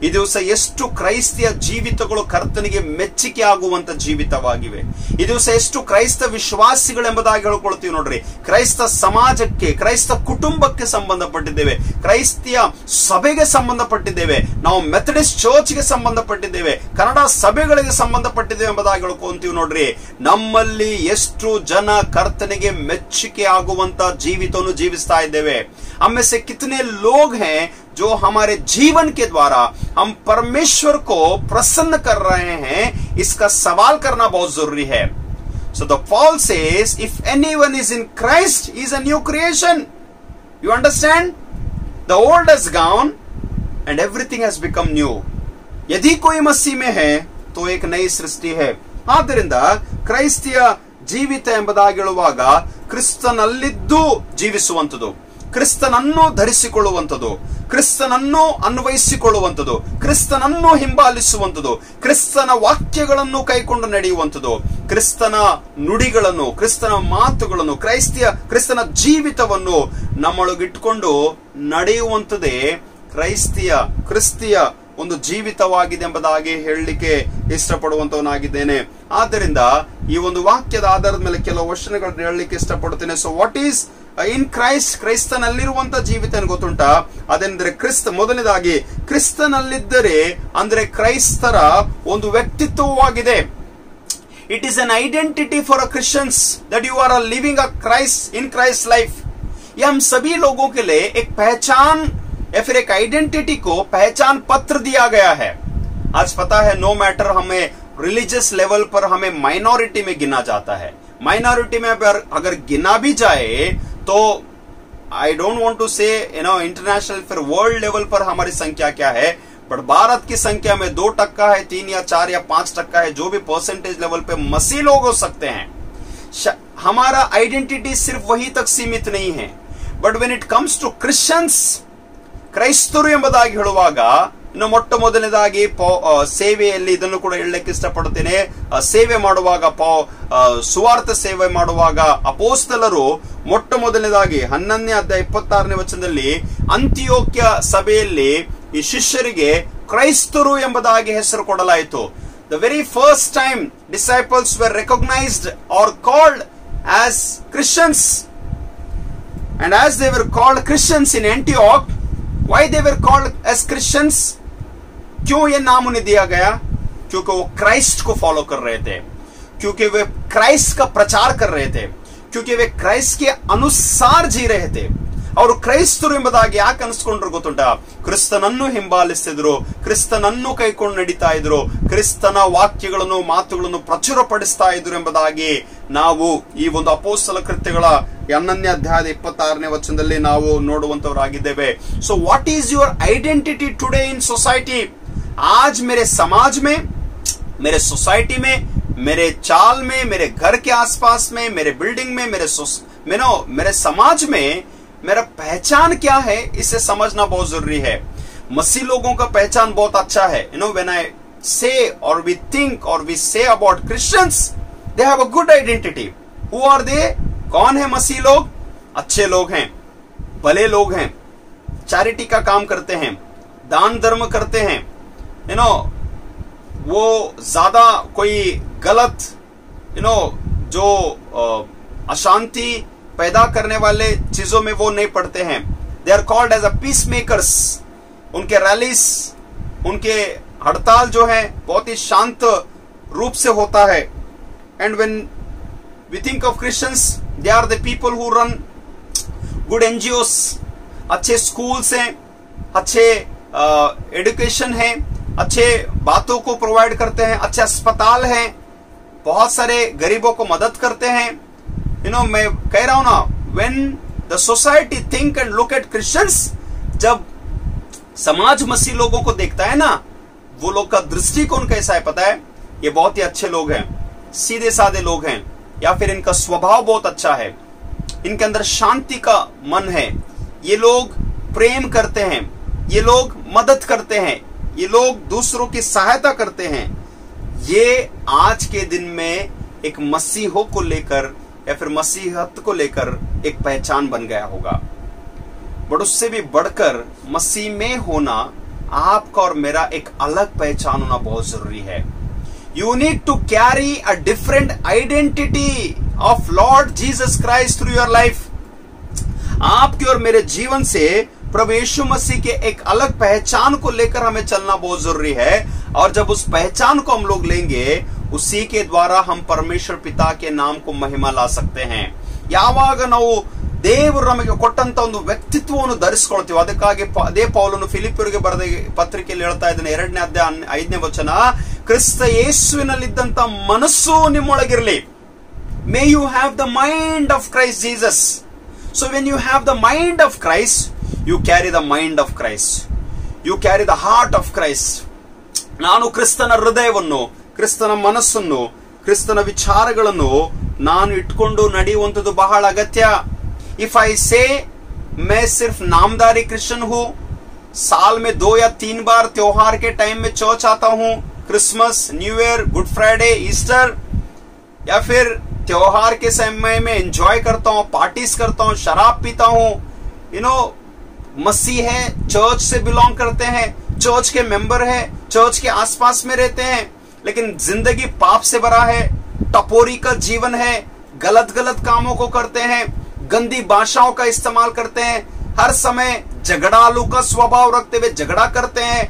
ಈ ದಿವಸ ಎಷ್ಟು ಕ್ರೈಸ್ತಿಯ ಜೀವಿತಗಳು ಕರ್ತನಿಗೆ ಮೆಚ್ಚುಗೆ ಆಗುವಂತ ಜೀವಿತವಾಗಿವೆ. ಈ ದಿವಸ ಎಷ್ಟು ಕ್ರೈಸ್ತ ವಿಶ್ವಾಸಿಗಳೆಂಬುದಾಗಿ ಹೇಳ್ಕೊಳ್ತೀವಿ ನೋಡ್ರಿ. ಕ್ರೈಸ್ತ ಸಮಾಜಕ್ಕೆ, ಕ್ರೈಸ್ತ ಕುಟುಂಬಕ್ಕೆ ಸಂಬಂಧಪಟ್ಟಿದ್ದೇವೆ, ಕ್ರೈಸ್ತಿಯ ಸಭೆಗೆ ಸಂಬಂಧಪಟ್ಟಿದ್ದೇವೆ, ನಾವು ಮೆಥಡಿಸ್ಟ್ ಚರ್ಚ್ಗೆ ಸಂಬಂಧಪಟ್ಟಿದ್ದೇವೆ, ಕನ್ನಡ ಸಭೆಗಳಿಗೆ ಸಂಬಂಧಪಟ್ಟಿದ್ದೇವೆ ಎಂಬುದಾಗಿ ಹೇಳ್ಕೊಂತೀವಿ ನೋಡ್ರಿ. ನಮ್ಮಲ್ಲಿ ಎಷ್ಟು ಜನ ಕರ್ತನಿಗೆ ಮೆಚ್ಚುಗೆ ಆಗುವಂತ ಜೀವಿತವನ್ನು ಜೀವಿಸ್ತಾ ಇದ್ದೇವೆ? हमें से कितने लोग हैं जो हमारे जीवन के द्वारा हम परमेश्वर को प्रसन्न कर रहे हैं? इसका सवाल करना बहुत जरूरी है. So the Paul says, if anyone is in Christ, he is a new creation. You understand? The old has gone and everything has become new. यदि कोई मसीह में है तो एक नई सृष्टि है. ಆದ್ದರಿಂದ ಕ್ರೈಸ್ತಿಯ ಜೀವಿತ ಎಂಬುದಾಗಿ ಹೇಳುವಾಗ ಕ್ರಿಸ್ತನಲ್ಲಿದ್ದು ಜೀವಿಸುವಂಥದ್ದು, ಕ್ರಿಸ್ತನನ್ನು ಧರಿಸಿಕೊಳ್ಳುವಂಥದ್ದು, ಕ್ರಿಸ್ತನನ್ನು ಅನ್ವಯಿಸಿಕೊಳ್ಳುವಂಥದ್ದು, ಕ್ರಿಸ್ತನನ್ನು ಹಿಂಬಾಲಿಸುವಂಥದ್ದು, ಕ್ರಿಸ್ತನ ವಾಕ್ಯಗಳನ್ನು ಕೈಕೊಂಡು ನಡೆಯುವಂಥದ್ದು, ಕ್ರಿಸ್ತನ ನುಡಿಗಳನ್ನು, ಕ್ರಿಸ್ತನ ಮಾತುಗಳನ್ನು, ಕ್ರಿಸ್ತನ ಜೀವಿತವನ್ನು ನಮ್ಮೊಳಗಿಟ್ಕೊಂಡು ನಡೆಯುವಂಥದ್ದೇ ಕ್ರಿಸ್ತಿಯ ಒಂದು ಜೀವಿತವಾಗಿದೆ ಎಂಬುದಾಗಿ ಹೇಳಲಿಕ್ಕೆ ಇಷ್ಟಪಡುವಂತವನಾಗಿದ್ದೇನೆ. ಆದ್ದರಿಂದ ಈ ಒಂದು ವಾಕ್ಯದ ಆಧಾರದ ಮೇಲೆ ಕೆಲವು ವಚನಗಳನ್ನು ಹೇಳಲಿಕ್ಕೆ ಇಷ್ಟಪಡುತ್ತೇನೆ. So what is in Christ, ಕ್ರೈಸ್ತನಲ್ಲಿರುವಂತ ಜೀವಿತ ಗೊತ್ತುಂಟಾ? ಅതെಂದ್ರೆ ಮೊದಲನೇದಾಗಿ ಕ್ರಿಸ್ತನಲ್ಲಿದ್ದರೆ ಅಂದ್ರೆ ಕ್ರೈಸ್ತರ ಒಂದು ವ್ಯಕ್ತಿತ್ವವಾಗಿದೆ. It is an identity for a Christians that you are living a Christ in Christ life. ये हम सभी लोगों के लिए एक पहचान या फिर एक आइडेंटिटी को पहचान पत्र दिया गया है. आज पता है नो मैटर हमें रिलीजियस लेवल पर हमें माइनॉरिटी में गिना जाता है. माइनॉरिटी में अगर गिना भी जाए तो आई डोंट वांट टू से इंटरनेशनल फिर वर्ल्ड लेवल पर हमारी संख्या क्या है, बट भारत की संख्या में 2% है, 3 या 4 या 5% है. जो भी परसेंटेज लेवल पे मसीह लोग हो सकते हैं. हमारा आइडेंटिटी सिर्फ वही तक सीमित नहीं है. But when it comes to Christians, ಕ್ರೈಸ್ತರು ಎಂಬುದಾಗಿ ಹೇಳುವಾಗ ಇನ್ನು ಮೊಟ್ಟ ಮೊದಲನೇದಾಗಿ ಸೇವೆಯಲ್ಲಿ ಇದನ್ನು ಕೂಡ ಹೇಳಲಿಕ್ಕೆ ಇಷ್ಟಪಡುತ್ತೇನೆ. ಸೇವೆ ಮಾಡುವಾಗ ಸುವಾರ್ಥ ಸೇವೆ ಮಾಡುವಾಗ ಅಪೋಸ್ತಲರು ಮೊಟ್ಟ ಮೊದಲನೇದಾಗಿ 11ನೇ ಅಧ್ಯಾಯ 26ನೇ ವಚನದಲ್ಲಿ ಅಂತಿಯೋಕ್ಯ ಸಭೆಯಲ್ಲಿ ಈ ಶಿಷ್ಯರಿಗೆ ಕ್ರೈಸ್ತರು ಎಂಬುದಾಗಿ ಹೆಸರು ಕೊಡಲಾಯಿತು. The very first time disciples were recognized or called as Christians, and as they were called Christians in Antioch, why they were called as Christians? क्यों ये नाम उन्हें दिया गया? क्योंकि वो क्राइस्ट को फॉलो कर रहे थे, क्योंकि वे क्राइस्ट का प्रचार कर रहे थे, क्योंकि वे क्राइस्ट के अनुसार जी रहे थे. ಅವರು ಕ್ರೈಸ್ತರು ಎಂಬುದಾಗಿ ಯಾಕೆ ಅನಿಸ್ಕೊಂಡ್ರು ಗೊತ್ತುಂಟಾ? ಕ್ರಿಸ್ತನನ್ನು ಹಿಂಬಾಲಿಸ್ತಿದ್ರು, ಕ್ರಿಸ್ತನನ್ನು ಕೈಕೊಂಡು ನಡೀತಾ ಇದ್ರು, ಕ್ರಿಸ್ತನ ವಾಕ್ಯಗಳನ್ನು ಮಾತುಗಳನ್ನು ಪ್ರಚುರಪಡಿಸ್ತಾ ಇದ್ರು ಎಂಬುದಾಗಿ ನಾವು ಈ ಒಂದು ಅಪೋಸ್ತಲ ಕೃತ್ಯಗಳ 11ನೇ ಅಧ್ಯಾಯದ 26ನೇ ವಚನದಲ್ಲಿ ನಾವು ನೋಡುವಂತವರಾಗಿದ್ದೇವೆ. So what is your identity today in society? आज मेरे समाज में, मेरे सोसाइटी में, मेरे चाल में, मेरे घर के आसपास में, मेरे बिल्डिंग में, मेरे समाज में मेरा पहचान क्या है, इसे समझना बहुत जरूरी है. मसीह लोगों का पहचान बहुत अच्छा है. व्हेन आई से और वी थिंक और we say about Christians, they have a good identity. Who are they? कौन है मसीह लोग? अच्छे लोग हैं, भले लोग हैं, चैरिटी का काम करते हैं, दान धर्म करते हैं. वो ज्यादा कोई गलत जो अशांति पैदा करने वाले चीजों में वो नहीं पड़ते हैं. They are called as a peace makers. उनके रैलीज, उनके हड़ताल जो है बहुत ही शांत रूप से होता है. And when we think of Christians, they are the people who run good NGOs. अच्छे स्कूल्स हैं, अच्छे एजुकेशन है, अच्छे बातों को प्रोवाइड करते हैं, अच्छे अस्पताल हैं, बहुत सारे गरीबों को मदद करते हैं. मैं कह रहा हूं ना, when the society think and look at Christians, जब समाज मसीह लोगों को देखता है ना, वो लोग का दृष्टिकोण कैसा है पता है? ये बहुत ही अच्छे लोग हैं, सीधे साधे लोग हैं, या फिर इनका स्वभाव बहुत अच्छा है, इनके अंदर शांति का मन है, ये लोग प्रेम करते हैं, ये लोग मदद करते हैं, ये लोग दूसरों की सहायता करते हैं. ये आज के दिन में एक मसीहों को लेकर या फिर मसीहत को लेकर एक पहचान बन गया होगा. बट उससे भी बढ़कर मसीह में होना, आपका और मेरा एक अलग पहचान होना बहुत जरूरी है. You need to carry a different identity of Lord Jesus Christ through your life. आपके और मेरे जीवन से प्रभु यीशु मसीह के एक अलग पहचान को लेकर हमें चलना बहुत जरूरी है. और जब उस पहचान को हम लोग लेंगे, उसी के द्वारा हम परमेश्वर पिता के नाम को महिमा ला सकते हैं. ಯಾವಾಗ ನಾವು ದೇವರು ನಮಗೆ ಕೊಟ್ಟಂತ ಒಂದು ವ್ಯಕ್ತಿತ್ವವನ್ನು ಧರಿಸಿಕೊಳ್ತೀವಿ, ಅದಕ್ಕಾಗಿ ಅದೇ ಪೌಲನು ಫಿಲಿಪ್ಪಿಯರಿಗೆ ಬರೆದ ಪತ್ರಿಕೆಯಲ್ಲಿ ಹೇಳ್ತಾ ಇದ್ದಾನೆ, 2ನೇ ಅಧ್ಯಾಯ 5ನೇ ವಚನ, ಕ್ರಿಸ್ತ ಯೇಸುವಿನಲ್ಲಿದ್ದಂತ ಮನಸ್ಸು ನಿಮ್ಮೊಳಗಿರಲಿ. May you have the mind of Christ Jesus. So when you have the mind of Christ, you carry the mind of Christ, you carry the heart of Christ. ನಾನು ಕ್ರಿಸ್ತನ ಹೃದಯವನ್ನು, ಕ್ರಿಸ್ತನ ಮನಸ್ಸನ್ನು, ಕ್ರಿಸ್ತನ ವಿಚಾರಗಳನ್ನು ನಾನು ಇಟ್ಕೊಂಡು ನಡೆಯುವಂಥದ್ದು ಬಹಳ ಅಗತ್ಯ. ಇಫ್ ಐ ಸೇ मैं सिर्फ नामदारी क्रिश्चियन हूं, साल में 2 या 3 बार त्योहार के टाइम में चर्च आता हूं, Christmas, new year, good Friday, Easter, या फिर त्योहार के समय में एंजॉय करता हूं, पार्टीज करता हूं, शराब पीता हूं, मसीह है, चर्च से बिलोंग करते हैं, चर्च के मेंबर है, चर्च के आसपास में रहते हैं, लेकिन जिंदगी पाप से भरा है, टपोरी का जीवन है, गलत गलत कामों को करते हैं, गंदी भाषाओं का इस्तेमाल करते हैं, हर समय झगड़ालू का स्वभाव रखते हुए झगड़ा करते हैं,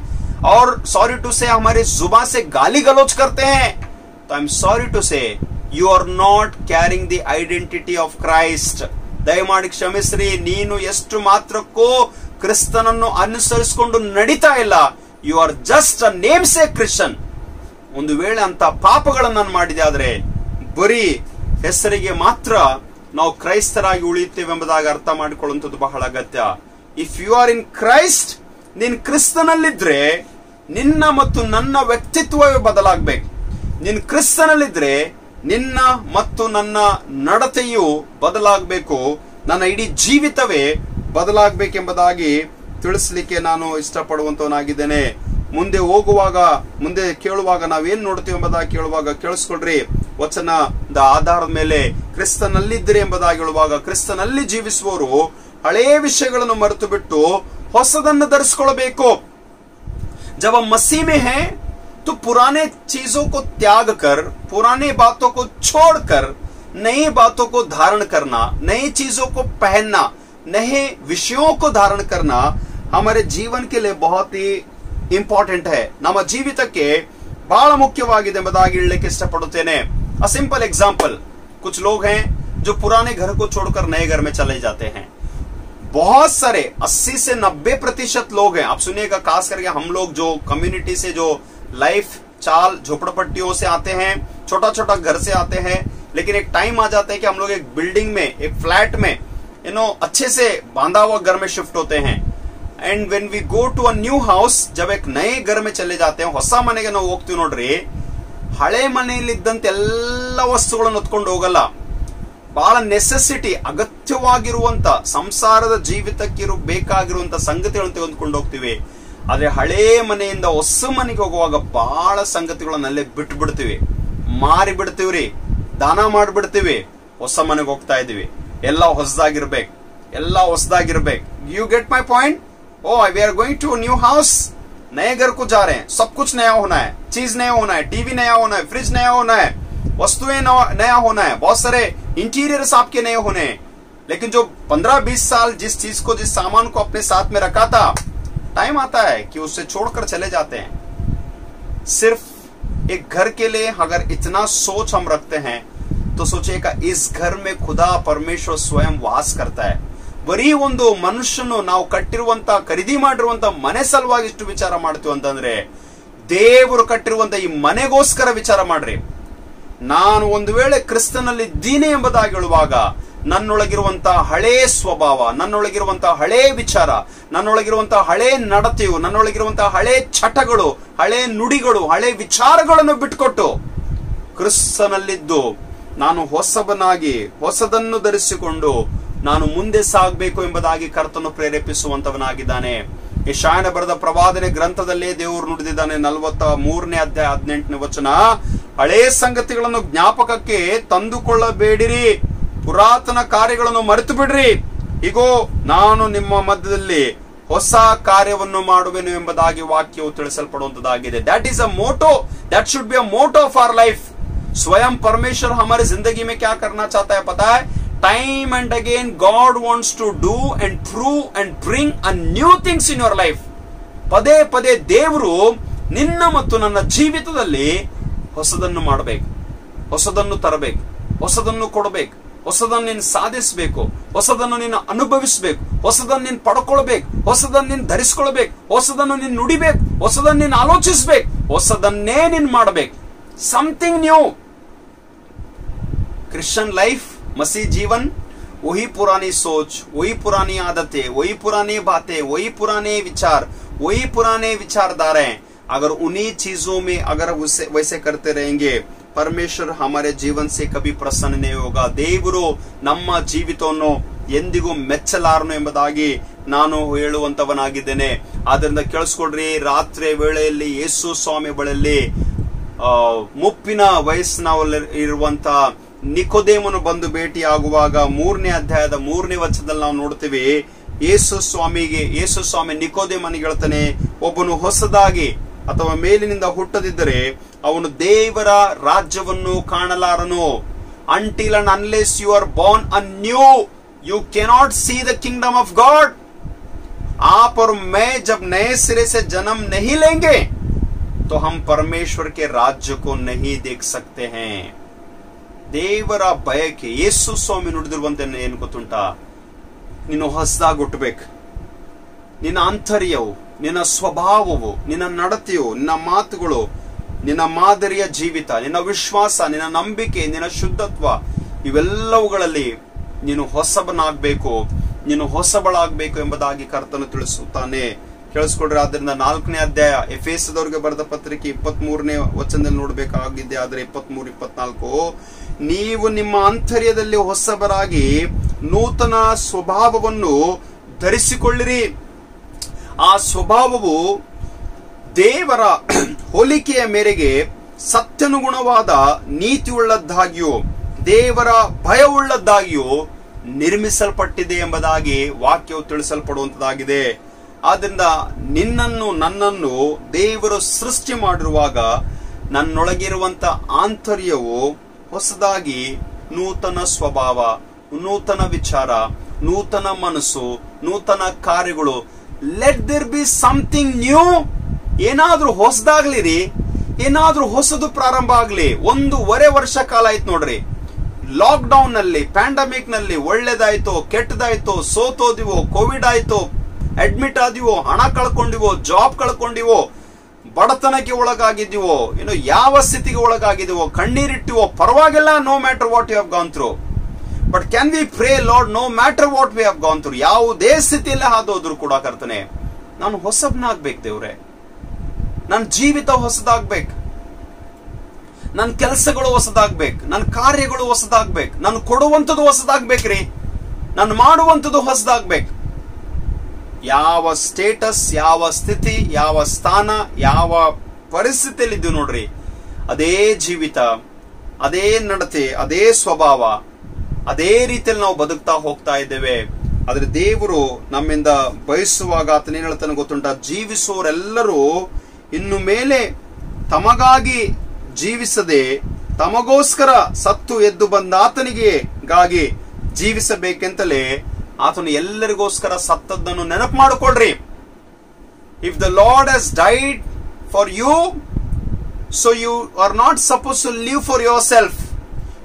और सॉरी टू से हमारे जुबान से गाली गलौज करते हैं, तो I am sorry to say you are not carrying the identity of Christ. ದಯಮಾಡಿ ಕ್ಷಮಿಸ್ರಿ, ನೀನು ಎಷ್ಟು ಮಾತ್ರಕ್ಕೂ ಕ್ರಿಸ್ತನನ್ನು ಅನುಸರಿಸಿಕೊಂಡು ನಡೀತಾ ಇಲ್ಲ. You are just a namesake Christian. ಒಂದು ವೇಳೆ ಅಂತ ಪಾಪಗಳನ್ನು ನಾನು ಮಾಡಿದೆ ಆದ್ರೆ ಬರೀ ಹೆಸರಿಗೆ ಮಾತ್ರ ನಾವು ಕ್ರೈಸ್ತರಾಗಿ ಉಳಿಯುತ್ತೇವೆ ಎಂಬುದಾಗಿ ಅರ್ಥ ಮಾಡಿಕೊಳ್ಳುವಂಥದ್ದು ಬಹಳ ಅಗತ್ಯ. If you are in Christ, ನೀನ್ ಕ್ರಿಸ್ತನಲ್ಲಿದ್ರೆ ನಿನ್ನ ಮತ್ತು ನನ್ನ ವ್ಯಕ್ತಿತ್ವವೇ ಬದಲಾಗಬೇಕು. ನೀನ್ ಕ್ರಿಸ್ತನಲ್ಲಿದ್ರೆ ನಿನ್ನ ಮತ್ತು ನನ್ನ ನಡತೆಯು ಬದಲಾಗಬೇಕು, ನನ್ನ ಇಡೀ ಜೀವಿತವೇ ಬದಲಾಗಬೇಕೆಂಬುದಾಗಿ ತಿಳಿಸ್ಲಿಕ್ಕೆ ನಾನು ಇಷ್ಟಪಡುವಂತವನಾಗಿದ್ದೇನೆ. ಮುಂದೆ ಹೋಗುವಾಗ, ಮುಂದೆ ಕೇಳುವಾಗ ನಾವೇನ್ ನೋಡ್ತೀವಿ ಎಂಬುದಾಗಿ ಕೇಳುವಾಗ ಕೇಳಿಸ್ಕೊಳ್ರಿ. ವಚನದ ಆಧಾರದ ಮೇಲೆ ಕ್ರಿಸ್ತನಲ್ಲಿದ್ದರೆ ಎಂಬುದಾಗಿ ಹೇಳುವಾಗ, ಕ್ರಿಸ್ತನಲ್ಲಿ ಜೀವಿಸುವವರು ಹಳೆಯ ವಿಷಯಗಳನ್ನು ಮರೆತು ಬಿಟ್ಟು ಹೊಸದನ್ನು ಧರಿಸಿಕೊಳ್ಳಬೇಕು. जब हम मसीह में हैं तो पुराने चीजों को त्याग कर, पुराने बातों को छोड़कर नई बातों को धारण करना, नई चीजों को पहनना, नए विषयों को धारण करना हमारे जीवन के लिए बहुत ही इंपॉर्टेंट है. ನಮ್ಮ ಜೀವಿತಕ್ಕೆ ಬಹಳ ಮುಖ್ಯವಾಗಿದೆ ಎಂಬುದಾಗಿ ಹೇಳಲಿಕ್ಕೆ ಇಷ್ಟಪಡುತ್ತೇನೆ. अ सिंपल एग्जाम्पल, कुछ लोग हैं जो पुराने घर को छोड़कर नए घर में चले जाते हैं. बहुत सारे 80 से 90% लोग हैं. आप सुनिएगा, खास करके हम लोग जो कम्युनिटी से, जो लाइफ चाल झोपड़पट्टियों से आते हैं, छोटा छोटा घर से आते हैं, लेकिन एक टाइम आ जाता है कि हम लोग एक बिल्डिंग में, एक फ्लैट में अच्छे से बांधा हुआ घर में शिफ्ट होते हैं. And when we go to a new house, जब एक नए घर में चले जाते हैं, ಹೊಸ ಮನೆಗೆ ನಾವು ಹೋಗ್ತೀವಿ ನೋಡ್ರಿ, ಹಳೆ ಮನೆಯಲ್ಲಿದ್ದಂತೆ ಎಲ್ಲ ವಸ್ತುಗಳನ್ನು ಹೊತ್ಕೊಂಡು ಹೋಗಲ್ಲ. ಬಹಳ ನೆಸೆಸಿಟಿ, ಅಗತ್ಯವಾಗಿರುವಂತ ಸಂಸಾರದ ಜೀವಿತಕ್ಕೆ ಬೇಕಾಗಿರುವಂತ ಸಂಗತಿಗಳನ್ನು ತೆಗೆದುಕೊಂಡು ಹೋಗ್ತೀವಿ. ಆದ್ರೆ ಹಳೇ ಮನೆಯಿಂದ ಹೊಸ ಮನೆಗೆ ಹೋಗುವಾಗ ಬಹಳ ಸಂಗತಿಗಳನ್ನಲ್ಲೇ ಬಿಟ್ಟು ಬಿಡ್ತೀವಿ, ಮಾರಿ ಬಿಡ್ತೀವ್ರಿ, ದಾನ ಮಾಡಿಬಿಡ್ತೀವಿ. ಹೊಸ ಮನೆಗೆ ಹೋಗ್ತಾ ಇದೀವಿ, ಎಲ್ಲ ಹೊಸದಾಗಿರ್ಬೇಕು, ಎಲ್ಲ ಹೊಸದಾಗಿರ್ಬೇಕು. You get my point? Oh we are going to new house, नए घर को जा रहे हैं, सब कुछ नया होना है, चीज नया होना है, टीवी नया होना है, फ्रिज नया होना है, वस्तुएं नया होना है, बहुत सारे इंटीरियर्स आपके नए होने हैं. लेकिन जो 15-20 साल जिस चीज को, जिस सामान को अपने साथ में रखा था, टाइम आता है कि उससे छोड़कर चले जाते हैं. सिर्फ एक घर के लिए अगर इतना सोच हम रखते हैं तो सोचिएगा, इस घर में खुदा परमेश्वर स्वयं वास करता है. ಬರೀ ಒಂದು ಮನುಷ್ಯನು ನಾವು ಕಟ್ಟಿರುವಂತ, ಖರೀದಿ ಮಾಡಿರುವಂತ ಮನೆ ಸಲುವಾಗಿ ಇಷ್ಟು ವಿಚಾರ ಮಾಡ್ತೀವಿ ಅಂತಂದ್ರೆ, ದೇವರು ಕಟ್ಟಿರುವಂತ ಈ ಮನೆಗೋಸ್ಕರ ವಿಚಾರ ಮಾಡ್ರಿ. ನಾನು ಒಂದು ವೇಳೆ ಕ್ರಿಸ್ತನಲ್ಲಿ ಇದ್ದೀನಿ ಎಂಬುದಾಗಿ ಹೇಳುವಾಗ, ನನ್ನೊಳಗಿರುವಂತಹ ಹಳೇ ಸ್ವಭಾವ, ನನ್ನೊಳಗಿರುವಂತಹ ಹಳೇ ವಿಚಾರ, ನನ್ನೊಳಗಿರುವಂತಹ ಹಳೇ ನಡತೆಯು, ನನ್ನೊಳಗಿರುವಂತಹ ಹಳೇ ಚಟಗಳು, ಹಳೇ ನುಡಿಗಳು, ಹಳೇ ವಿಚಾರಗಳನ್ನು ಬಿಟ್ಕೊಟ್ಟು ಕ್ರಿಸ್ತನಲ್ಲಿದ್ದು ನಾನು ಹೊಸಬನಾಗಿ, ಹೊಸದನ್ನು ಧರಿಸಿಕೊಂಡು ನಾನು ಮುಂದೆ ಸಾಗಬೇಕು ಎಂಬುದಾಗಿ ಕರ್ತನು ಪ್ರೇರೇಪಿಸುವಂತವನಾಗಿದ್ದಾನೆ. ಯೆಶಾಯನ ಬರೆದ ಪ್ರವಾದನೆ ಗ್ರಂಥದಲ್ಲೇ ದೇವರು ನುಡಿದಿದ್ದಾನೆ. 43ನೇ ಅಧ್ಯಾಯ 18ನೇ ವಚನ, ಹಳೇ ಸಂಗತಿಗಳನ್ನು ಜ್ಞಾಪಕಕ್ಕೆ ತಂದುಕೊಳ್ಳಬೇಡಿರಿ, ಪುರಾತನ ಕಾರ್ಯಗಳನ್ನು ಮರೆತು ಬಿಡ್ರಿ, ಹೀಗೋ ನಾನು ನಿಮ್ಮ ಮಧ್ಯದಲ್ಲಿ ಹೊಸ ಕಾರ್ಯವನ್ನು ಮಾಡುವೆನು ಎಂಬುದಾಗಿ ವಾಕ್ಯವು ತಿಳಿಸಲ್ಪಡುವಂತದ್ದಾಗಿದೆ. That is a motto, that should be a motto of our life. स्वयं परमेश्वर हमारे जिंदगी में क्या करना चाहता है पता है? Time and again God wants to do and prove and bring a new things in your life. ಪದೇ ಪದೇ ದೇವರು ನಿನ್ನ ಮತ್ತು ನನ್ನ ಜೀವಿತದಲ್ಲಿ ಹೊಸದನ್ನು ಮಾಡಬೇಕು, ಹೊಸದನ್ನು ತರಬೇಕು, ಹೊಸದನ್ನು ಕೊಡಬೇಕು, ಹೊಸದನ್ನು ನೀನು ಸಾಧಿಸಬೇಕು, ಹೊಸದನ್ನು ನೀನು ಅನುಭವಿಸಬೇಕು, ಹೊಸದನ್ನು ನೀನು ಪಡ್ಕೊಳ್ಬೇಕು, ಹೊಸದನ್ನು ನೀನು ಧರಿಸ್ಕೊಳ್ಬೇಕು, ಹೊಸದನ್ನು ನೀನು ನುಡಿಬೇಕು, ಹೊಸದನ್ನು ನೀನು ಆಲೋಚಿಸಬೇಕು, ಹೊಸದನ್ನೇ ನೀನು ಮಾಡಬೇಕು. Something new. ಕ್ರಿಶ್ಚಿಯನ್ ಲೈಫ್, मसीह जीवन, वही पुरानी सोच, वही पुरानी आदतें, वही पुरानी बातें, वही पुराने विचार, वही पुराने विचारधारा हैं. अगर उन्हीं चीजों में अगर वैसे करते रहेंगे, परमेश्वर हमारे जीवन से कभी प्रसन्न नहीं होगा. ದೇವರು ನಮ್ಮ ಜೀವಿತವನ್ನು ಎಂದಿಗೂ ಮೆಚ್ಚಲಾರನು ಎಂಬುದಾಗಿ ನಾನು ಹೇಳುವಂತವನಾಗಿದ್ದೇನೆ. ಆದ್ರಿಂದ ಕೇಳಿಸ್ಕೊಡ್ರಿ, ರಾತ್ರಿ ವೇಳೆಯಲ್ಲಿ ಯೇಸು ಸ್ವಾಮಿ ಬಳಿಯಲ್ಲಿ ಮುಪ್ಪಿನ ವಯಸ್ಸಿನಲ್ಲಿ ಇರುವಂತ ನಿಕೋದೇಮನು ಬಂದು ಭೇಟಿಯಾಗುವಾಗ 3ನೇ ಅಧ್ಯಾಯದ 3ನೇ ವಚನದಲ್ಲಿ ನಾವು ನೋಡ್ತೀವಿ, ಯೇಸು ಸ್ವಾಮಿ ನಿಕೋದೇಮನಿಗೆ ಹೇಳ್ತಾನೆ, ಒಬ್ಬನು ಹೊಸದಾಗಿ ಅಥವಾ ಮೇಲಿನಿಂದ ಹುಟ್ಟದಿದ್ದರೆ ಅವನು ದೇವರ ರಾಜ್ಯವನ್ನು ಕಾಣಲಾರನು. Until and unless you are born anew, you cannot see the kingdom of God. आप और मैं जब नए सिरे से जन्म नहीं लेंगे तो हम परमेश्वर के राज्य को नहीं देख सकते हैं. ದೇವರ ಬಯಕೆ ಯೇಸು ಸ್ವಾಮಿ ನುಡಿದಿರುವಂತೆ ಏನು ಗೊತ್ತುಂಟ, ನೀನು ಹೊಸದಾಗಿ ಹುಟ್ಟಬೇಕು. ನಿನ್ನ ಆಂತರ್ಯವು, ನಿನ್ನ ಸ್ವಭಾವವು, ನಿನ್ನ ನಡತೆಯು, ನಿನ್ನ ಮಾತುಗಳು, ನಿನ್ನ ಮಾದರಿಯ ಜೀವಿತ, ನಿನ್ನ ವಿಶ್ವಾಸ, ನಿನ್ನ ನಂಬಿಕೆ, ನಿನ್ನ ಶುದ್ಧತ್ವ, ಇವೆಲ್ಲವುಗಳಲ್ಲಿ ನೀನು ಹೊಸಬನಾಗಬೇಕು, ನೀನು ಹೊಸಬಳಾಗಬೇಕು ಎಂಬುದಾಗಿ ಕರ್ತನು ತಿಳಿಸುತ್ತಾನೆ. ಕೇಳಿಸ್ಕೊಡ್ರಿ. ಆದ್ರಿಂದ 4ನೇ ಅಧ್ಯಾಯ ಎಫೆಸದವರಿಗೆ ಬರೆದ ಪತ್ರಿಕೆ 23ನೇ ವಚನದಲ್ಲಿ ನೋಡಬೇಕಾಗಿದೆ. ಆದ್ರೆ 23-24, ನೀವು ನಿಮ್ಮ ಆಂತರ್ಯದಲ್ಲಿ ಹೊಸಬರಾಗಿ ನೂತನ ಸ್ವಭಾವವನ್ನು ಧರಿಸಿಕೊಳ್ಳಿರಿ. ಆ ಸ್ವಭಾವವು ದೇವರ ಹೋಲಿಕೆಯ ಮೇರೆಗೆ ಸತ್ಯನುಗುಣವಾದ ನೀತಿಯುಳ್ಳದ್ದಾಗಿಯೂ ದೇವರ ಭಯವುಳ್ಳದ್ದಾಗಿಯೂ ನಿರ್ಮಿಸಲ್ಪಟ್ಟಿದೆ ಎಂಬುದಾಗಿ ವಾಕ್ಯವು ತಿಳಿಸಲ್ಪಡುವಂತದ್ದಾಗಿದೆ. ಆದ್ರಿಂದ ನಿನ್ನನ್ನು ನನ್ನನ್ನು ದೇವರು ಸೃಷ್ಟಿ ಮಾಡಿರುವಾಗ ನನ್ನೊಳಗಿರುವಂತ ಆಂತರ್ಯವು ಹೊಸದಾಗಿ ನೂತನ ಸ್ವಭಾವ, ನೂತನ ವಿಚಾರ, ನೂತನ ಮನಸ್ಸು, ನೂತನ ಕಾರ್ಯಗಳು. Let there be something new. ಏನಾದ್ರೂ ಹೊಸದಾಗ್ಲಿರಿ, ಏನಾದ್ರೂ ಹೊಸದು ಪ್ರಾರಂಭ ಆಗ್ಲಿ. 1.5 ವರ್ಷ ಕಾಲ ಆಯ್ತು ನೋಡ್ರಿ, ಲಾಕ್ ಡೌನ್ ನಲ್ಲಿ, ಪ್ಯಾಂಡಮಿಕ್ ನಲ್ಲಿ ಒಳ್ಳೇದಾಯ್ತೋ ಕೆಟ್ಟದಾಯ್ತೋ, ಸೋತೋದಿವೋ, ಕೋವಿಡ್ ಆಯ್ತೋ, ಅಡ್ಮಿಟ್ ಆದಿವೋ, ಹಣ ಕಳ್ಕೊಂಡಿವೋ, ಜಾಬ್ ಕಳ್ಕೊಂಡಿವೋ, ಬಡತನಕ್ಕೆ ಒಳಗಾಗಿದ್ದೀವೋ, ಇನ್ನು ಯಾವ ಸ್ಥಿತಿಗೆ ಒಳಗಾಗಿದ್ದೀವೋ, ಕಣ್ಣೀರಿಟ್ಟಿವೋ, ಪರವಾಗಿಲ್ಲ. No matter what you have gone through, but can we pray Lord no matter what we have gone through. ಯಾವುದೇ ಸ್ಥಿತಿಯಲ್ಲೇ ಹಾದೋದ್ರು ಕೂಡ ಕರ್ತನೆ, ನಾನು ಹೊಸಬ್ನಾಗ್ಬೇಕು ದೇವ್ರೆ, ನನ್ನ ಜೀವಿತ ಹೊಸದಾಗ್ಬೇಕು, ನನ್ನ ಕೆಲಸಗಳು ಹೊಸದಾಗ್ಬೇಕು, ನನ್ನ ಕಾರ್ಯಗಳು ಹೊಸದಾಗ್ಬೇಕು, ನಾನು ಕೊಡುವಂಥದ್ದು ಹೊಸದಾಗ್ಬೇಕ್ರಿ, ನಾನು ಮಾಡುವಂಥದ್ದು ಹೊಸದಾಗ್ಬೇಕು. ಯಾವ ಸ್ಟೇಟಸ್, ಯಾವ ಸ್ಥಿತಿ, ಯಾವ ಸ್ಥಾನ, ಯಾವ ಪರಿಸ್ಥಿತಿಯಲ್ಲಿ ಇದ್ದೀವಿ ನೋಡ್ರಿ, ಅದೇ ಜೀವಿತ, ಅದೇ ನಡತೆ, ಅದೇ ಸ್ವಭಾವ, ಅದೇ ರೀತಿಯಲ್ಲಿ ನಾವು ಬದುಕ್ತಾ ಹೋಗ್ತಾ ಇದ್ದೇವೆ. ಆದ್ರೆ ದೇವರು ನಮ್ಮಿಂದ ಬಯಸುವಾಗ ಆತನೇನ್ ಹೇಳ್ತಾನೆ ಗೊತ್ತುಂಟ, ಜೀವಿಸುವವರೆಲ್ಲರೂ ಇನ್ನು ಮೇಲೆ ತಮಗಾಗಿ ಜೀವಿಸದೆ ತಮಗೋಸ್ಕರ ಸತ್ತು ಎದ್ದು ಬಂದ ಆತನಿಗಾಗಿ ಜೀವಿಸಬೇಕೆಂತಲೇ ಆತನು ಎಲ್ಲರಿಗೋಸ್ಕರ ಸತ್ತದ್ದನ್ನು ನೆನಪು ಮಾಡಿಕೊಳ್ಳ್ರಿ. If the Lord has died for you, so you are not suppose to live for yourself,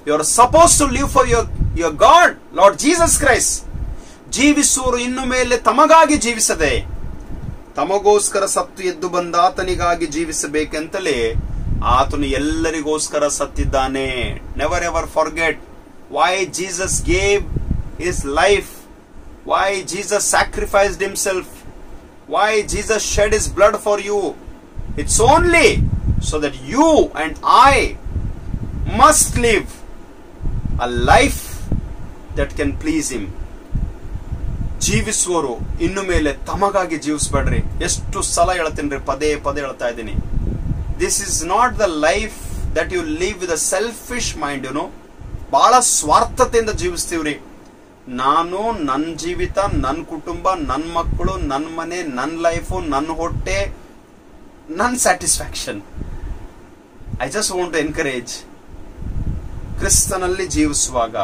you are suppose to live for your God Lord Jesus Christ. ಜೀವಿಸುವರು ಇನ್ನು ಮೇಲೆ ತಮಗಾಗಿ ಜೀವಿಸದೆ ತಮಗೋಸ್ಕರ ಸತ್ತು ಎದ್ದು ಬಂದ ಆತನಿಗಾಗಿ ಜೀವಿಸಬೇಕೆಂತಲೇ ಆತನು ಎಲ್ಲರಿಗೋಸ್ಕರ ಸತ್ತಿದ್ದಾನೆ. Never ever forget why Jesus gave his life, why Jesus sacrificed himself, why Jesus shed his blood for you. It's only so that you and I must live a life that can please him. ಜೀವಿಸುವರು ಇನ್ನು ಮೇಲೆ ತಮಗಾಗಿ ಜೀವಿಸಬೇಡ್ರಿ. ಎಷ್ಟು ಸಲ ಹೇಳ್ತೀನಿ, ಪದೇ ಪದೇ ಹೇಳ್ತಾ ಇದ್ದೀನಿ. This is not the life that you live with a selfish mind. ಬಹಳ ಸ್ವಾರ್ಥತೆಯಿಂದ ಜೀವಿಸ್ತೀವ್ರಿ. ನಾನು, ನನ್ನ ಜೀವಿತ, ನನ್ನ ಕುಟುಂಬ, ನನ್ನ ಮಕ್ಕಳು, ನನ್ನ ಮನೆ, ನನ್ನ ಲೈಫು, ನನ್ನ ಹೊಟ್ಟೆ, ನನ್ನ satisfaction. I just want to encourage. ಕ್ರಿಸ್ತನಲ್ಲಿ ಜೀವಿಸುವಾಗ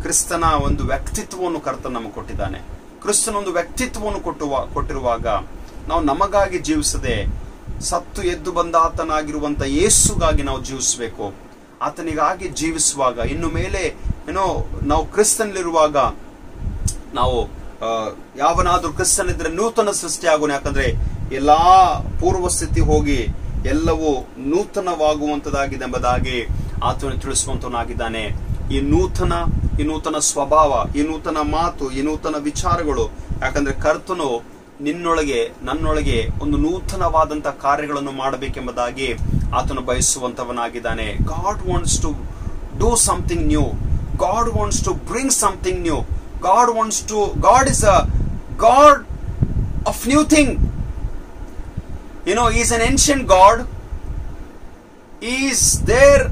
ಕ್ರಿಸ್ತನ ಒಂದು ವ್ಯಕ್ತಿತ್ವವನ್ನು ಕರ್ತನ ನಮಗೆ ಕೊಟ್ಟಿದ್ದಾನೆ. ಕ್ರಿಸ್ತನ ಒಂದು ವ್ಯಕ್ತಿತ್ವವನ್ನು ಕೊಟ್ಟಿರುವಾಗ ನಾವು ನಮಗಾಗಿ ಜೀವಿಸದೆ ಸತ್ತು ಎದ್ದು ಬಂದ ಆತನಾಗಿರುವಂತ ಯೇಸುಗಾಗಿ ನಾವು ಜೀವಿಸಬೇಕು. ಆತನಿಗಾಗಿ ಜೀವಿಸುವಾಗ ಇನ್ನು ಮೇಲೆ ನಾವು ಕ್ರಿಸ್ತನಲ್ಲಿರುವಾಗ ನಾವು ಯಾವನಾದ್ರೂ ಕ್ರಿಸ್ತನಿದ್ರೆ ನೂತನ ಸೃಷ್ಟಿ ಆಗೋಣ. ಯಾಕಂದ್ರೆ ಎಲ್ಲಾ ಪೂರ್ವ ಸ್ಥಿತಿ ಹೋಗಿ ಎಲ್ಲವೂ ನೂತನವಾಗುವಂತದಾಗಿದೆ ಎಂಬುದಾಗಿ ಆತನು ತಿಳಿಸುವಂತವನಾಗಿದ್ದಾನೆ. ಈ ನೂತನ ಸ್ವಭಾವ, ಈ ನೂತನ ಮಾತು, ಈ ನೂತನ ವಿಚಾರಗಳು, ಯಾಕಂದ್ರೆ ಕರ್ತನು ನಿನ್ನೊಳಗೆ ನನ್ನೊಳಗೆ ಒಂದು ನೂತನವಾದಂತ ಕಾರ್ಯಗಳನ್ನು ಮಾಡಬೇಕೆಂಬುದಾಗಿ ಆತನು ಬಯಸುವಂತವನಾಗಿದ್ದಾನೆ. God wants to do something new. God wants to bring something new. God is a God of new thing. He is an ancient God. He is there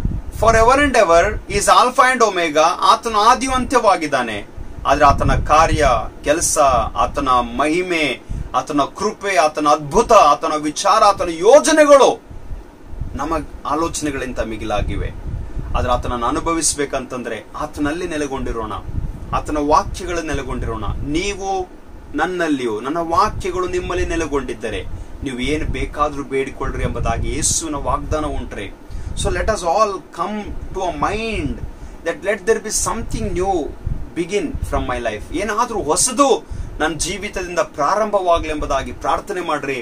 forever and ever. He is Alpha and Omega. ಆತನ ಆದಿಯು ಅಂತ್ಯವಾಗಿದ್ದಾನೆ. ಆದ್ರೆ ಆತನ ಕಾರ್ಯ, ಕೆಲಸ, ಆತನ ಮಹಿಮೆ, ಆತನ ಕೃಪೆ, ಆತನ ಅದ್ಭುತ, ಆತನ ವಿಚಾರ, ಆತನ ಯೋಜನೆಗಳು ನಮ್ಮ ಆಲೋಚನೆಗಳಿಂದ ಮಿಗಿಲಾಗಿವೆ. ಆದ್ರೆ ಆತನನ್ನು ಅನುಭವಿಸ್ಬೇಕಂತಂದ್ರೆ ಆತನಲ್ಲಿ ನೆಲೆಗೊಂಡಿರೋಣ, ಆತನ ವಾಕ್ಯಗಳು ನೆಲೆಗೊಂಡಿರೋಣ. ನೀವು ನನ್ನಲ್ಲಿಯೂ ನನ್ನ ವಾಕ್ಯಗಳು ನಿಮ್ಮಲ್ಲಿ ನೆಲೆಗೊಂಡಿದ್ದರೆ ನೀವು ಏನು ಬೇಕಾದ್ರೂ ಬೇಡಿಕೊಳ್ಳ್ರಿ ಎಂಬುದಾಗಿ ಯೇಸುವಿನ ವಾಗ್ದಾನ ಉಂಟ್ರೆ. So let us all come to a mind that let there be something new begin from my life. ಏನಾದ್ರೂ ಹೊಸದು ನನ್ನ ಜೀವಿತದಿಂದ ಪ್ರಾರಂಭವಾಗ್ಲಿ ಎಂಬುದಾಗಿ ಪ್ರಾರ್ಥನೆ ಮಾಡ್ರಿ.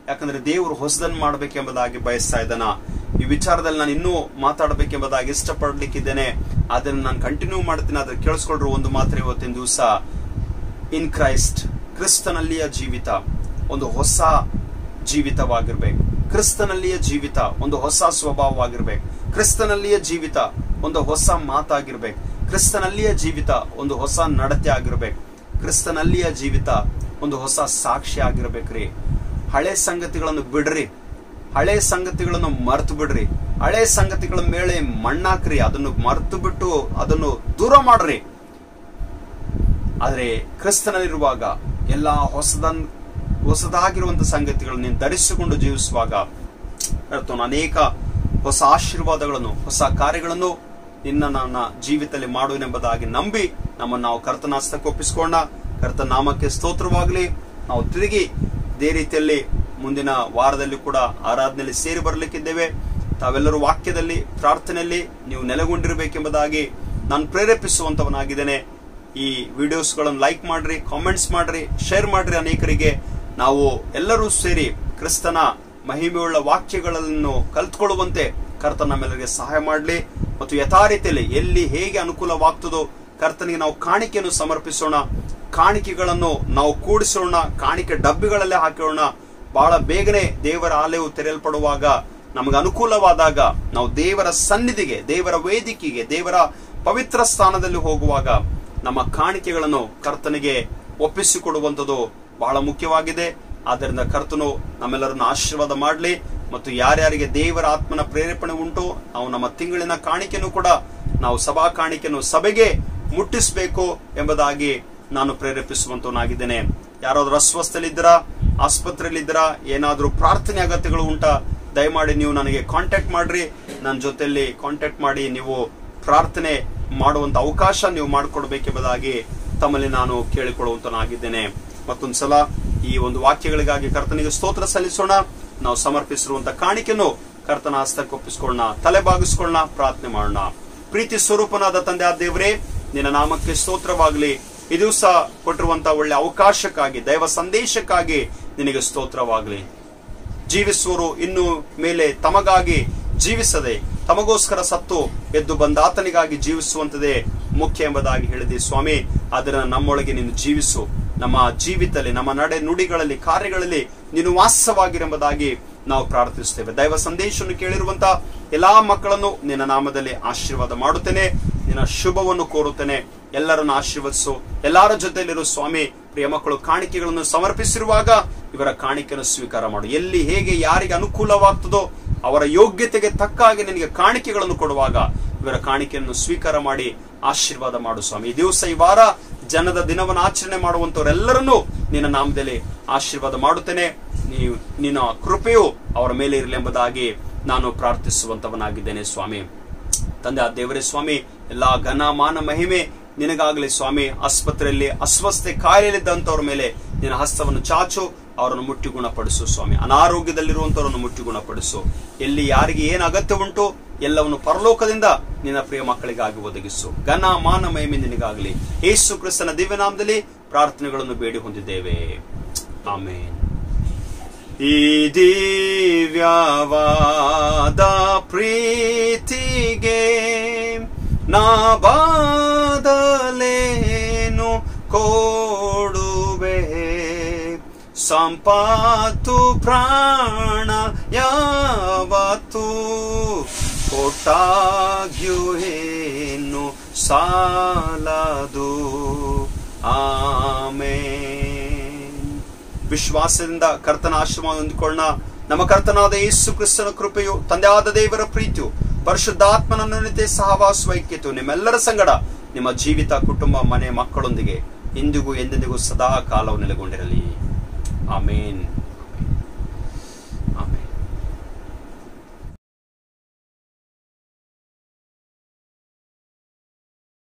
ಯಾಕಂದ್ರೆ ದೇವರು ಹೊಸದನ್ನು ಮಾಡ್ಬೇಕೆಂಬುದಾಗಿ ಬಯಸ್ತಾ ಇದ್ದಾನ. ಈ ವಿಚಾರದಲ್ಲಿ ನಾನು ಇನ್ನೂ ಮಾತಾಡಬೇಕೆಂಬುದಾಗಿ ಇಷ್ಟಪಡ್ಲಿಕ್ಕಿದ್ದೇನೆ. ಅದನ್ನು ನಾನು ಕಂಟಿನ್ಯೂ ಮಾಡ್ತೀನಿ. ಅದ್ರ ಕೇಳಿಸ್ಕೊಳ್ರು ಒಂದು ಮಾತ್ರ ಇವತ್ತಿನ ದಿವಸ. ಇನ್ ಕ್ರೈಸ್ಟ್, ಕ್ರಿಸ್ತನಲ್ಲಿಯ ಜೀವಿತ ಒಂದು ಹೊಸ ಜೀವಿತವಾಗಿರ್ಬೇಕು. ಕ್ರಿಸ್ತನಲ್ಲಿಯ ಜೀವಿತ ಒಂದು ಹೊಸ ಸ್ವಭಾವವಾಗಿರ್ಬೇಕು. ಕ್ರಿಸ್ತನಲ್ಲಿಯ ಜೀವಿತ ಒಂದು ಹೊಸ ಮಾತಾಗಿರ್ಬೇಕು. ಕ್ರಿಸ್ತನಲ್ಲಿಯ ಜೀವಿತ ಒಂದು ಹೊಸ ನಡತೆ ಆಗಿರ್ಬೇಕು. ಕ್ರಿಸ್ತನಲ್ಲಿಯ ಜೀವಿತ ಒಂದು ಹೊಸ ಸಾಕ್ಷಿ ಆಗಿರ್ಬೇಕ್ರಿ. ಹಳೆ ಸಂಗತಿಗಳನ್ನು ಬಿಡ್ರಿ, ಹಳೆ ಸಂಗತಿಗಳನ್ನು ಮರ್ತು ಬಿಡ್ರಿ, ಹಳೆ ಸಂಗತಿಗಳ ಮೇಲೆ ಮಣ್ಣಾಕ್ರಿ, ಅದನ್ನು ಮರ್ತು ಬಿಟ್ಟು ಅದನ್ನು ದೂರ ಮಾಡ್ರಿ. ಆದ್ರೆ ಕ್ರಿಸ್ತನಲ್ಲಿರುವಾಗ ಎಲ್ಲಾ ಹೊಸದಾಗಿರುವಂತಹ ಸಂಗತಿಗಳನ್ನು ನೀನು ಧರಿಸಿಕೊಂಡು ಜೀವಿಸುವಾಗ ಅನೇಕ ಹೊಸ ಆಶೀರ್ವಾದಗಳನ್ನು, ಹೊಸ ಕಾರ್ಯಗಳನ್ನು ನನ್ನ ಜೀವಿತದಲ್ಲಿ ಮಾಡುವೆನೆಂಬುದಾಗಿ ನಂಬಿ ನಮ್ಮನ್ನು ನಾವು ಕರ್ತನ ಹಸ್ತಕ್ಕೆ ಒಪ್ಪಿಸಿಕೊಂಡ. ಕರ್ತನ ನಾಮಕ್ಕೆ ಸ್ತೋತ್ರವಾಗಲಿ. ನಾವು ತಿರುಗಿ ಇದೇ ರೀತಿಯಲ್ಲಿ ಮುಂದಿನ ವಾರದಲ್ಲಿ ಕೂಡ ಆರಾಧನೆಯಲ್ಲಿ ಸೇರಿ ಬರಲಿಕ್ಕಿದ್ದೇವೆ. ತಾವೆಲ್ಲರೂ ವಾಕ್ಯದಲ್ಲಿ, ಪ್ರಾರ್ಥನೆಯಲ್ಲಿ ನೀವು ನೆಲೆಗೊಂಡಿರಬೇಕೆಂಬುದಾಗಿ ನಾನು ಪ್ರೇರೇಪಿಸುವಂತವನಾಗಿದ್ದೇನೆ. ಈ ವಿಡಿಯೋಸ್ಗಳನ್ನು ಲೈಕ್ ಮಾಡ್ರಿ, ಕಾಮೆಂಟ್ಸ್ ಮಾಡ್ರಿ, ಶೇರ್ ಮಾಡ್ರಿ ಅನೇಕರಿಗೆ. ನಾವು ಎಲ್ಲರೂ ಸೇರಿ ಕ್ರಿಸ್ತನ ಮಹಿಮೆಯುಳ್ಳ ವಾಕ್ಯಗಳನ್ನು ಕಲ್ತ್ಕೊಳ್ಳುವಂತೆ ಕರ್ತನ ನಮ್ಮೆಲ್ಲರಿಗೆ ಸಹಾಯ ಮಾಡಲಿ. ಮತ್ತು ಯಥಾರೀತಿಯಲ್ಲಿ ಎಲ್ಲಿ ಹೇಗೆ ಅನುಕೂಲವಾಗ್ತದೋ ಕರ್ತನಿಗೆ ನಾವು ಕಾಣಿಕೆಯನ್ನು ಸಮರ್ಪಿಸೋಣ. ಕಾಣಿಕೆಗಳನ್ನು ನಾವು ಕೂಡಿಸೋಣ, ಕಾಣಿಕೆ ಡಬ್ಬಿಗಳಲ್ಲೇ ಹಾಕೋಣ. ಬಹಳ ಬೇಗನೆ ದೇವರ ಆಲಯವು ತೆರೆಯಲ್ಪಡುವಾಗ, ನಮಗೆ ಅನುಕೂಲವಾದಾಗ ನಾವು ದೇವರ ಸನ್ನಿಧಿಗೆ, ದೇವರ ವೇದಿಕೆಗೆ, ದೇವರ ಪವಿತ್ರ ಸ್ಥಾನದಲ್ಲಿ ಹೋಗುವಾಗ ನಮ್ಮ ಕಾಣಿಕೆಗಳನ್ನು ಕರ್ತನಿಗೆ ಒಪ್ಪಿಸಿಕೊಡುವಂಥದ್ದು ಬಹಳ ಮುಖ್ಯವಾಗಿದೆ. ಆದ್ದರಿಂದ ಕರ್ತನು ನಮ್ಮೆಲ್ಲರನ್ನು ಆಶೀರ್ವಾದ ಮಾಡಲಿ. ಮತ್ತು ಯಾರ್ಯಾರಿಗೆ ದೇವರ ಆತ್ಮನ ಪ್ರೇರೇಪಣೆ ಉಂಟು, ನಾವು ನಮ್ಮ ತಿಂಗಳಿನ ಕಾಣಿಕೆಯನ್ನು ಕೂಡ ನಾವು ಸಭಾ ಕಾಣಿಕೆಯನ್ನು ಸಭೆಗೆ ಮುಟ್ಟಿಸಬೇಕು ಎಂಬುದಾಗಿ ನಾನು ಪ್ರೇರೇಪಿಸುವಂತವನಾಗಿದ್ದೇನೆ. ಯಾರಾದ್ರೂ ಅಸ್ವಸ್ಥಲಿದ್ದೀರಾ, ಆಸ್ಪತ್ರೆಯಲ್ಲಿದ್ದೀರಾ, ಏನಾದ್ರೂ ಪ್ರಾರ್ಥನೆ ಅಗತ್ಯಗಳು ಉಂಟಾ, ದಯಮಾಡಿ ನೀವು ನನಗೆ ಕಾಂಟ್ಯಾಕ್ಟ್ ಮಾಡ್ರಿ. ನನ್ನ ಜೊತೆಯಲ್ಲಿ ಕಾಂಟ್ಯಾಕ್ಟ್ ಮಾಡಿ ನೀವು ಪ್ರಾರ್ಥನೆ ಮಾಡುವಂತ ಅವಕಾಶ ನೀವು ಮಾಡಿಕೊಡ್ಬೇಕೆಂಬುದಾಗಿ ತಮ್ಮಲ್ಲಿ ನಾನು ಕೇಳಿಕೊಳ್ಳುವಂತನಾಗಿದ್ದೇನೆ. ಮತ್ತೊಂದ್ಸಲ ಈ ಒಂದು ವಾಕ್ಯಗಳಿಗಾಗಿ ಕರ್ತನಿಗೆ ಸ್ತೋತ್ರ ಸಲ್ಲಿಸೋಣ. ನಾವು ಸಮರ್ಪಿಸಿರುವಂತ ಕಾಣಿಕೆಯನ್ನು ಕರ್ತನ ಹಸ್ತಕ್ಕೆ ಒಪ್ಪಿಸಿಕೊಳ್ಳೋಣ, ತಲೆ ಬಾಗಿಸ್ಕೊಳ್ಳೋಣ, ಪ್ರಾರ್ಥನೆ ಮಾಡೋಣ. ಪ್ರೀತಿ ಸ್ವರೂಪನಾದ ತಂದೆ ಆ ದೇವರೇ, ನಿನ್ನ ನಾಮಕ್ಕೆ ಸ್ತೋತ್ರವಾಗಲಿ. ಈ ದಿವಸ ಕೊಟ್ಟಿರುವಂತಹ ಒಳ್ಳೆ ಅವಕಾಶಕ್ಕಾಗಿ, ದೈವ ಸಂದೇಶಕ್ಕಾಗಿ ನಿನಗೆ ಸ್ತೋತ್ರವಾಗಲಿ. ಜೀವಿಸುವರು ಇನ್ನು ಮೇಲೆ ತಮಗಾಗಿ ಜೀವಿಸದೆ ತಮಗೋಸ್ಕರ ಸತ್ತು ಎದ್ದು ಬಂದ ಆತನಿಗಾಗಿ ಜೀವಿಸುವಂತದೇ ಮುಖ್ಯ ಎಂಬುದಾಗಿ ಹೇಳಿದೆ ಸ್ವಾಮಿ. ಅದರ ನಮ್ಮೊಳಗೆ ನೀನು ಜೀವಿಸು. ನಮ್ಮ ಜೀವಿತದಲ್ಲಿ, ನಮ್ಮ ನಡೆ ನುಡಿಗಳಲ್ಲಿ, ಕಾರ್ಯಗಳಲ್ಲಿ ನೀನು ವಾಸವಾಗಿರೆಂಬುದಾಗಿ ನಾವು ಪ್ರಾರ್ಥಿಸುತ್ತೇವೆ. ದೈವ ಸಂದೇಶವನ್ನು ಕೇಳಿರುವಂತಹ ಎಲ್ಲಾ ಮಕ್ಕಳನ್ನು ನಿನ್ನ ನಾಮದಲ್ಲಿ ಆಶೀರ್ವಾದ ಮಾಡುತ್ತೇನೆ. ನಿನ್ನ ಶುಭವನ್ನು ಕೋರುತ್ತೇನೆ. ಎಲ್ಲರನ್ನು ಆಶೀರ್ವದಿಸು. ಎಲ್ಲರ ಜೊತೆಯಲ್ಲಿರು ಸ್ವಾಮಿ. ಪ್ರಿಯ ಮಕ್ಕಳು ಕಾಣಿಕೆಗಳನ್ನು ಸಮರ್ಪಿಸಿರುವಾಗ ಇವರ ಕಾಣಿಕೆಯನ್ನು ಸ್ವೀಕಾರ ಮಾಡು. ಎಲ್ಲಿ ಹೇಗೆ ಯಾರಿಗೆ ಅನುಕೂಲವಾಗ್ತದೋ ಅವರ ಯೋಗ್ಯತೆಗೆ ತಕ್ಕ ಹಾಗೆ ನಿನಗೆ ಕಾಣಿಕೆಗಳನ್ನು ಕೊಡುವಾಗ ಇವರ ಕಾಣಿಕೆಯನ್ನು ಸ್ವೀಕಾರ ಮಾಡಿ ಆಶೀರ್ವಾದ ಮಾಡು ಸ್ವಾಮಿ. ಈ ದಿವಸ, ಈ ವಾರ ಜನದ ದಿನವನ್ನು ಆಚರಣೆ ಮಾಡುವಂತವರೆಲ್ಲರನ್ನೂ ನಿನ್ನ ನಾಮದಲ್ಲಿ ಆಶೀರ್ವಾದ ಮಾಡುತ್ತೇನೆ. ನಿನ್ನ ಕೃಪೆಯು ಅವರ ಮೇಲೆ ಇರಲಿ ಎಂಬುದಾಗಿ ನಾನು ಪ್ರಾರ್ಥಿಸುವಂತವನಾಗಿದ್ದೇನೆ ಸ್ವಾಮಿ. ತಂದೆ ಆ ದೇವರೇ ಸ್ವಾಮಿ, ಎಲ್ಲಾ ಘನ ಮಾನ ಮಹಿಮೆ ನಿನಗಾಗಲಿ ಸ್ವಾಮಿ. ಆಸ್ಪತ್ರೆಯಲ್ಲಿ ಅಸ್ವಸ್ಥೆ ಕಾಯಿಲೆಯಲ್ಲಿದ್ದಂಥವ್ರ ಮೇಲೆ ನಿನ್ನ ಹಸ್ತವನ್ನು ಚಾಚು, ಅವರನ್ನು ಮುಟ್ಟಿ ಗುಣಪಡಿಸು ಸ್ವಾಮಿ. ಅನಾರೋಗ್ಯದಲ್ಲಿರುವಂತವರನ್ನು ಮುಟ್ಟಿ ಗುಣಪಡಿಸು. ಎಲ್ಲಿ ಯಾರಿಗೆ ಏನು ಅಗತ್ಯ ಉಂಟು ಎಲ್ಲವನ್ನು ಪರಲೋಕದಿಂದ ನಿನ್ನ ಪ್ರಿಯ ಮಕ್ಕಳಿಗಾಗಿ ಒದಗಿಸು. ಘನ ಮಾನ ಮಹಿಮೆ ನಿನಗಾಗಲಿ. ಯೇಸು ಕ್ರಿಸ್ತನ ದಿವ್ಯನಾಮದಲ್ಲಿ ಪ್ರಾರ್ಥನೆಗಳನ್ನು ಬೇಡಿ ಹೊಂದಿದ್ದೇವೆ, ಆಮೇನ್. ಈ ದಿವ್ಯವಾದ ಪ್ರೀತಿಗೆ ನಾ ಬಾದಲೇನು ಕೊಡುವೆ, ಸಂಪತ್ತು ಪ್ರಾಣ ಯಾವತ್ತು ಕೊಟ್ಟಾಗ್ಯೂ ಏನು ಸಾಲದು. ಆಮೇನ್. ವಿಶ್ವಾಸದಿಂದ ಕರ್ತನ ಆಶೀರ್ವಾದ ಹೊಂದಿಕೊಳ್ಳೋಣ. ನಮ್ಮ ಕರ್ತನಾದ ಯೇಸು ಕ್ರಿಸ್ತನ ಕೃಪೆಯು, ತಂದೆಯಾದ ದೇವರ ಪ್ರೀತಿಯು, ಪರಿಶುದ್ಧಾತ್ಮನ ಅನ್ಯೋನ್ಯತೆ, ಸಹವಾಸ ಐಕ್ಯತೆಯು ನಿಮ್ಮೆಲ್ಲರ ಸಂಗಡ, ನಿಮ್ಮ ಜೀವಿತ, ಕುಟುಂಬ, ಮನೆ, ಮಕ್ಕಳೊಂದಿಗೆ ಇಂದಿಗೂ ಎಂದೆಂದಿಗೂ ಸದಾ ಕಾಲವು ನೆಲೆಗೊಂಡಿರಲಿ. ಆಮೇನ್.